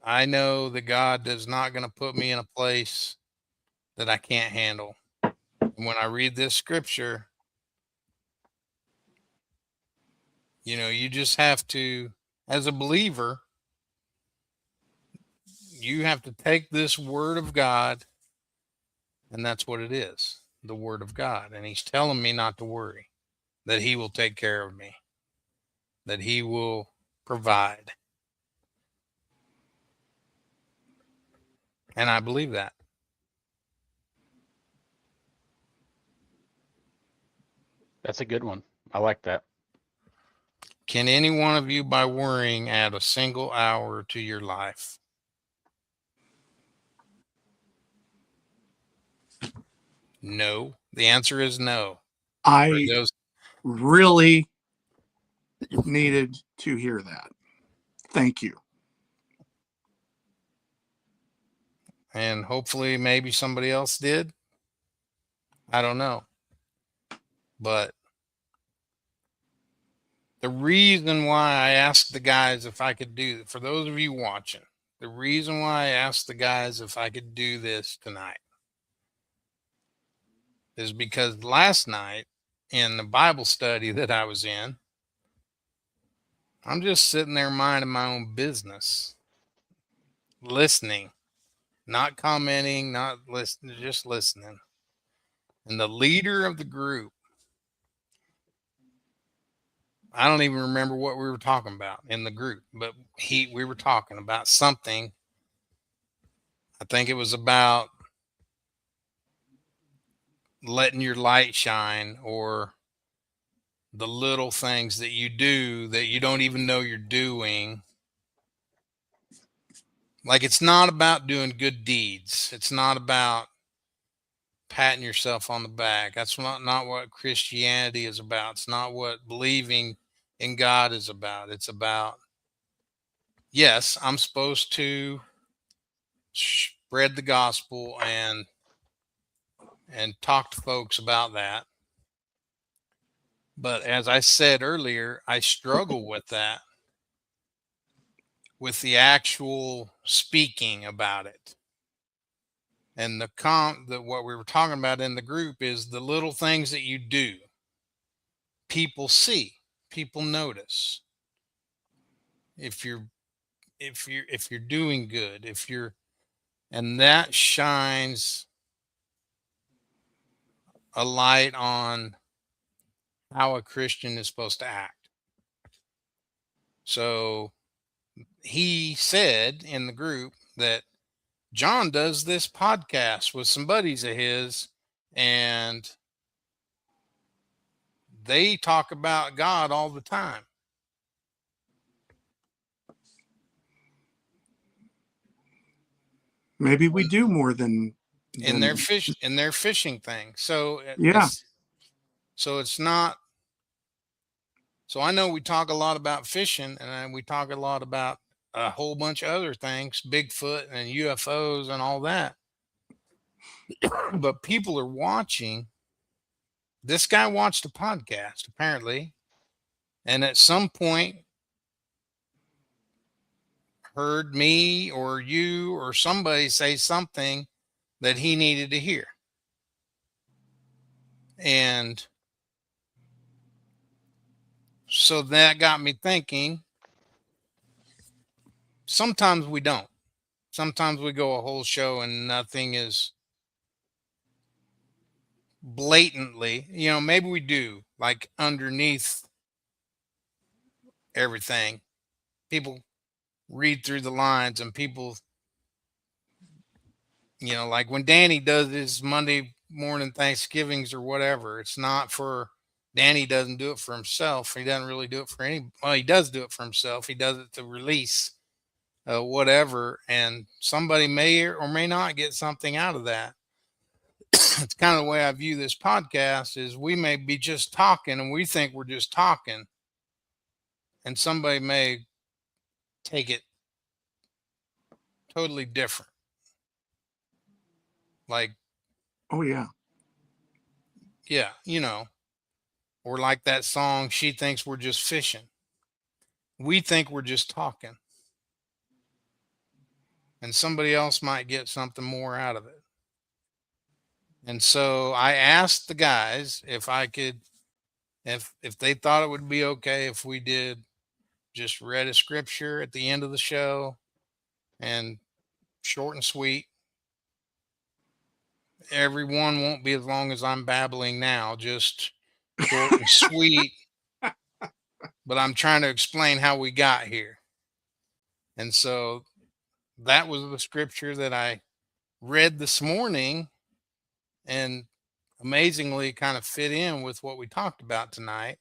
I know that God is not going to put me in a place that I can't handle. And when I read this scripture, you just have to, as a believer, you have to take this word of God, and that's what it is, the word of God. And he's telling me not to worry, that he will take care of me, that he will provide. And I believe that. That's a good one. I like that. Can any one of you, by worrying, add a single hour to your life? No. The answer is no. I really needed to hear that. Thank you. And hopefully maybe somebody else did. I don't know. But the reason why I asked the guys if I could do it, for those of you watching, the reason why I asked the guys if I could do this tonight is because last night in the Bible study that I was in, I'm just sitting there minding my own business, listening, not commenting, not listening, just listening. And the leader of the group, I don't even remember what we were talking about in the group, but we were talking about something. I think it was about letting your light shine, or the little things that you do that you don't even know you're doing. Like, it's not about doing good deeds. It's not about patting yourself on the back. That's not what Christianity is about. It's not what believing in God is about. It's about, yes, I'm supposed to spread the gospel and talk to folks about that. But as I said earlier, I struggle with that, with the actual speaking about it. And what we were talking about in the group is the little things that you do. People see, people notice. If you're doing good, and that shines a light on how a Christian is supposed to act. So he said in the group that John does this podcast with some buddies of his, and they talk about God all the time. Maybe we do more than in their fishing thing. So yeah. So it's not. So I know we talk a lot about fishing, and we talk a lot about a whole bunch of other things, Bigfoot and UFOs and all that. But people are watching this guy watched a podcast apparently, and at some point heard me or you or somebody say something that he needed to hear. And so that got me thinking, sometimes we don't. Sometimes we go a whole show and nothing is blatantly, maybe we do, like underneath everything. People read through the lines and people, like when Danny does his Monday morning Thanksgivings or whatever, it's not for Danny, doesn't do it for himself. He doesn't really do it for well, he does do it for himself. He does it to release whatever, and somebody may or may not get something out of that. It's kind of the way I view this podcast is we may be just talking and we think we're just talking, and somebody may take it totally different. Like, oh yeah, or like that song, She Thinks We're Just Fishing. We think we're just talking, and somebody else might get something more out of it. And so I asked the guys if I could, if they thought it would be okay if we did just read a scripture at the end of the show, and short and sweet. Everyone won't be as long as I'm babbling now, just short and sweet. But I'm trying to explain how we got here. And so that was the scripture that I read this morning, and amazingly kind of fit in with what we talked about tonight.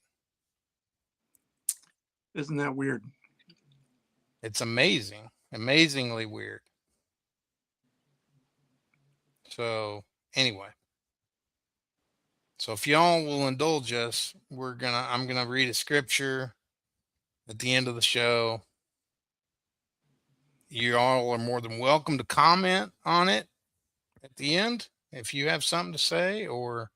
Isn't that weird? It's amazing, amazingly weird. So anyway, so if y'all will indulge us, I'm gonna read a scripture at the end of the show. You all are more than welcome to comment on it at the end if you have something to say, or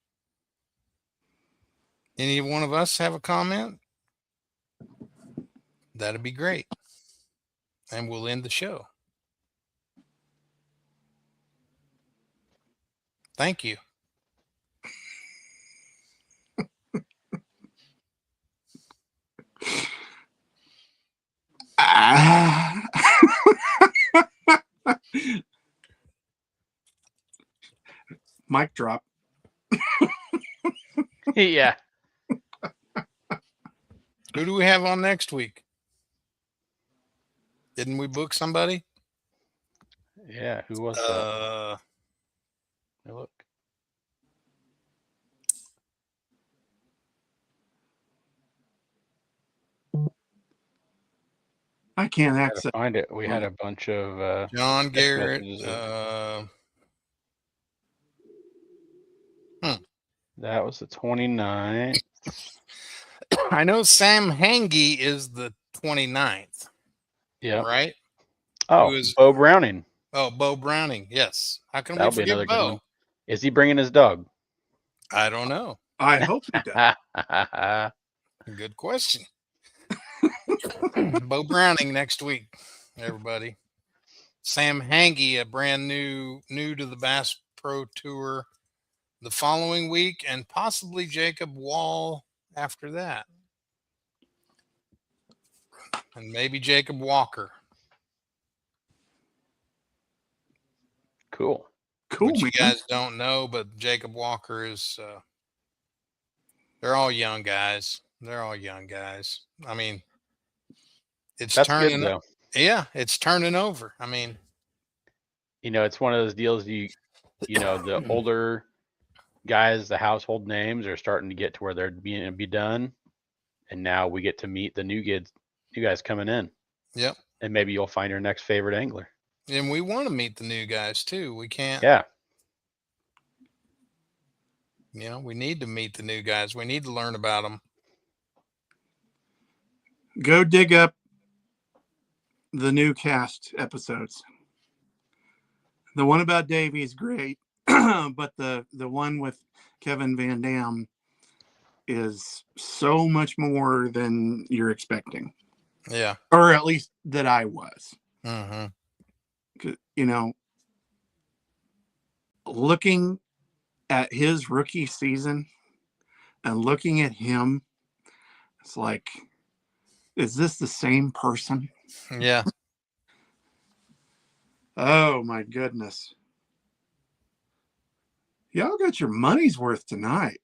any one of us have a comment. That'd be great. And we'll end the show. Thank you. Mic drop. Yeah. Who do we have on next week? Didn't we book somebody? Yeah. Who was that? Hey, look. I can't access. Find it. We had a bunch of John Garrett. That was the 29th. I know Sam Hangy is the 29th. Yeah. Right? Oh, Bo Browning. Oh, Bo Browning. Yes. How can That'll we be forget another Bo? good one. Is he bringing his dog? I don't know. I hope he does. Good question. Bo Browning next week, everybody. Sam Hangy, a brand new to the Bass Pro Tour the following week, and possibly Jacob Wall after that. And maybe Jacob Walker. Cool. Which you guys don't know, but Jacob Walker is, they're all young guys. I mean, that's turning. Good, yeah, it's turning over. I mean, it's one of those deals. The older guys, the household names are starting to get to where they're being be done, and now we get to meet the new guys coming in. Yep. And maybe you'll find your next favorite angler. And we want to meet the new guys too. We can't. Yeah. We need to meet the new guys. We need to learn about them. Go dig up the new cast episodes. The one about Davey is great, but the one with Kevin Van Dam is so much more than you're expecting. Yeah. Or at least that I was. Mm-hmm. You know, looking at his rookie season and looking at him, it's like, is this the same person? Yeah. Oh my goodness. Y'all got your money's worth tonight.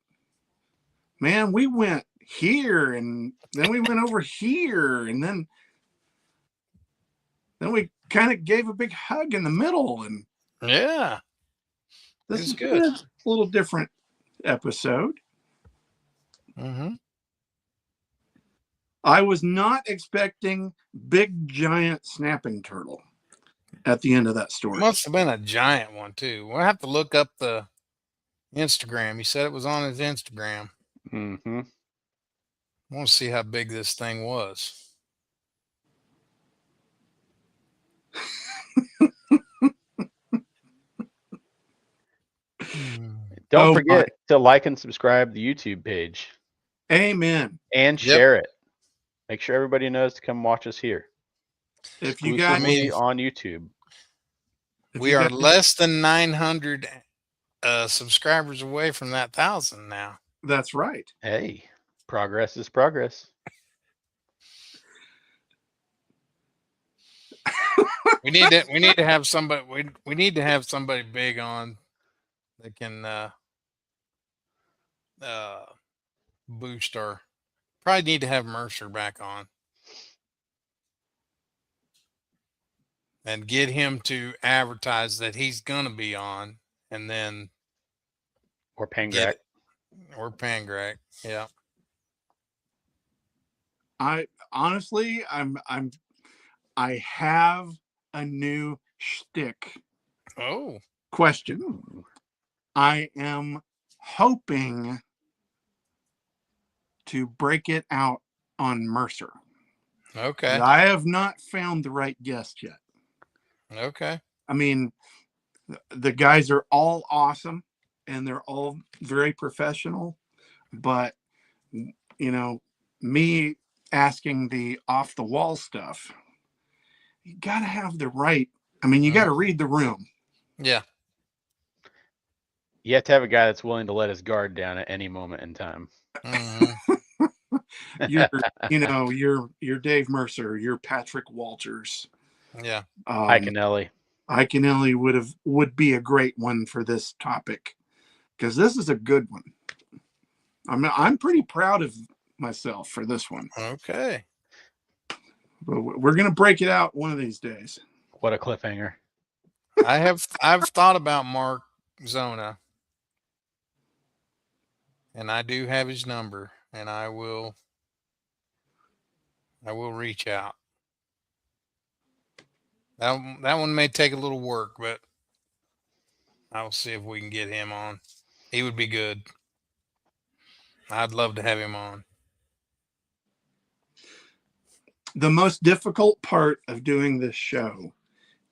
Man, we went here and then we went over here and then we kind of gave a big hug in the middle, and yeah, this is is good. A little different episode. Mm-hmm. I was not expecting big giant snapping turtle at the end of that story. Must have been a giant one too. We'll have to look up the Instagram. You said it was on his Instagram. Mm-hmm. I want to see how big this thing was. Don't forget to like and subscribe the YouTube page. Amen. And share it. Make sure everybody knows to come watch us here. If you got me on YouTube. We are less than 900 subscribers away from that 1,000 now. That's right. Hey, progress is progress. We need to have somebody. We need to have somebody big on that can boost our. Probably need to have Mercer back on and get him to advertise that he's gonna be on, and then or Pangrak. Yeah. I honestly, I have a new shtick. Oh. Question. I am hoping to break it out on Mercer. Okay. I have not found the right guest yet. Okay. I mean, the guys are all awesome and they're all very professional, but you know, me asking the off the wall stuff, you got to have the right. I mean, you got to read the room. Yeah. You have to have a guy that's willing to let his guard down at any moment in time. Mm-hmm. You're Dave Mercer, you're Patrick Walters. Yeah. Iaconelli. Iaconelli would be a great one for this topic because this is a good one. I'm pretty proud of myself for this one. Okay. But we're gonna break it out one of these days. What a cliffhanger! I've thought about Mark Zona, and I do have his number, and I will reach out. That one may take a little work, but I'll see if we can get him on. He would be good. I'd love to have him on. The most difficult part of doing this show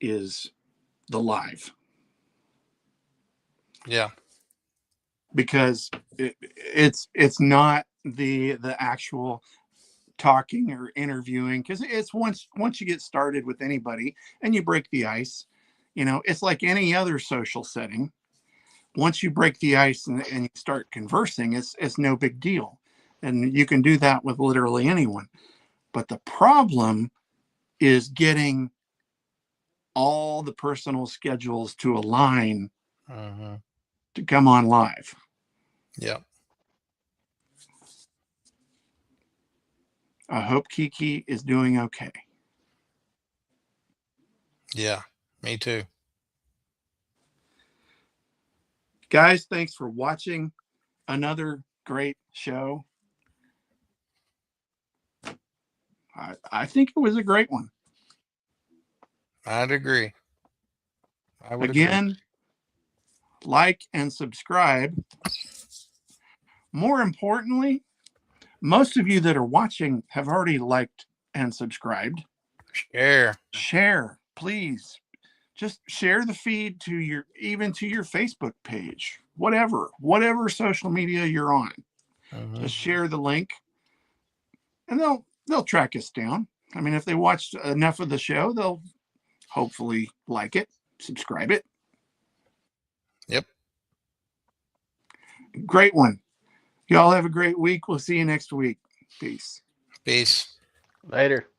is the live. Yeah. Because it's not the actual talking or interviewing, because it's once you get started with anybody and you break the ice, it's like any other social setting. Once you break the ice and you start conversing, it's no big deal. And you can do that with literally anyone. But the problem is getting all the personal schedules to align to come on live. Yeah. I hope Kiki is doing okay. Yeah, me too. Guys, thanks for watching another great show. I think it was a great one. I'd agree. Again, like and subscribe. More importantly, most of you that are watching have already liked and subscribed. Share, please. Just share the feed to your Facebook page, whatever social media you're on. Just share the link, and they'll track us down. I mean, if they watched enough of the show, they'll hopefully like it, subscribe it. Yep. Great one. Y'all have a great week. We'll see you next week. Peace. Peace. Later.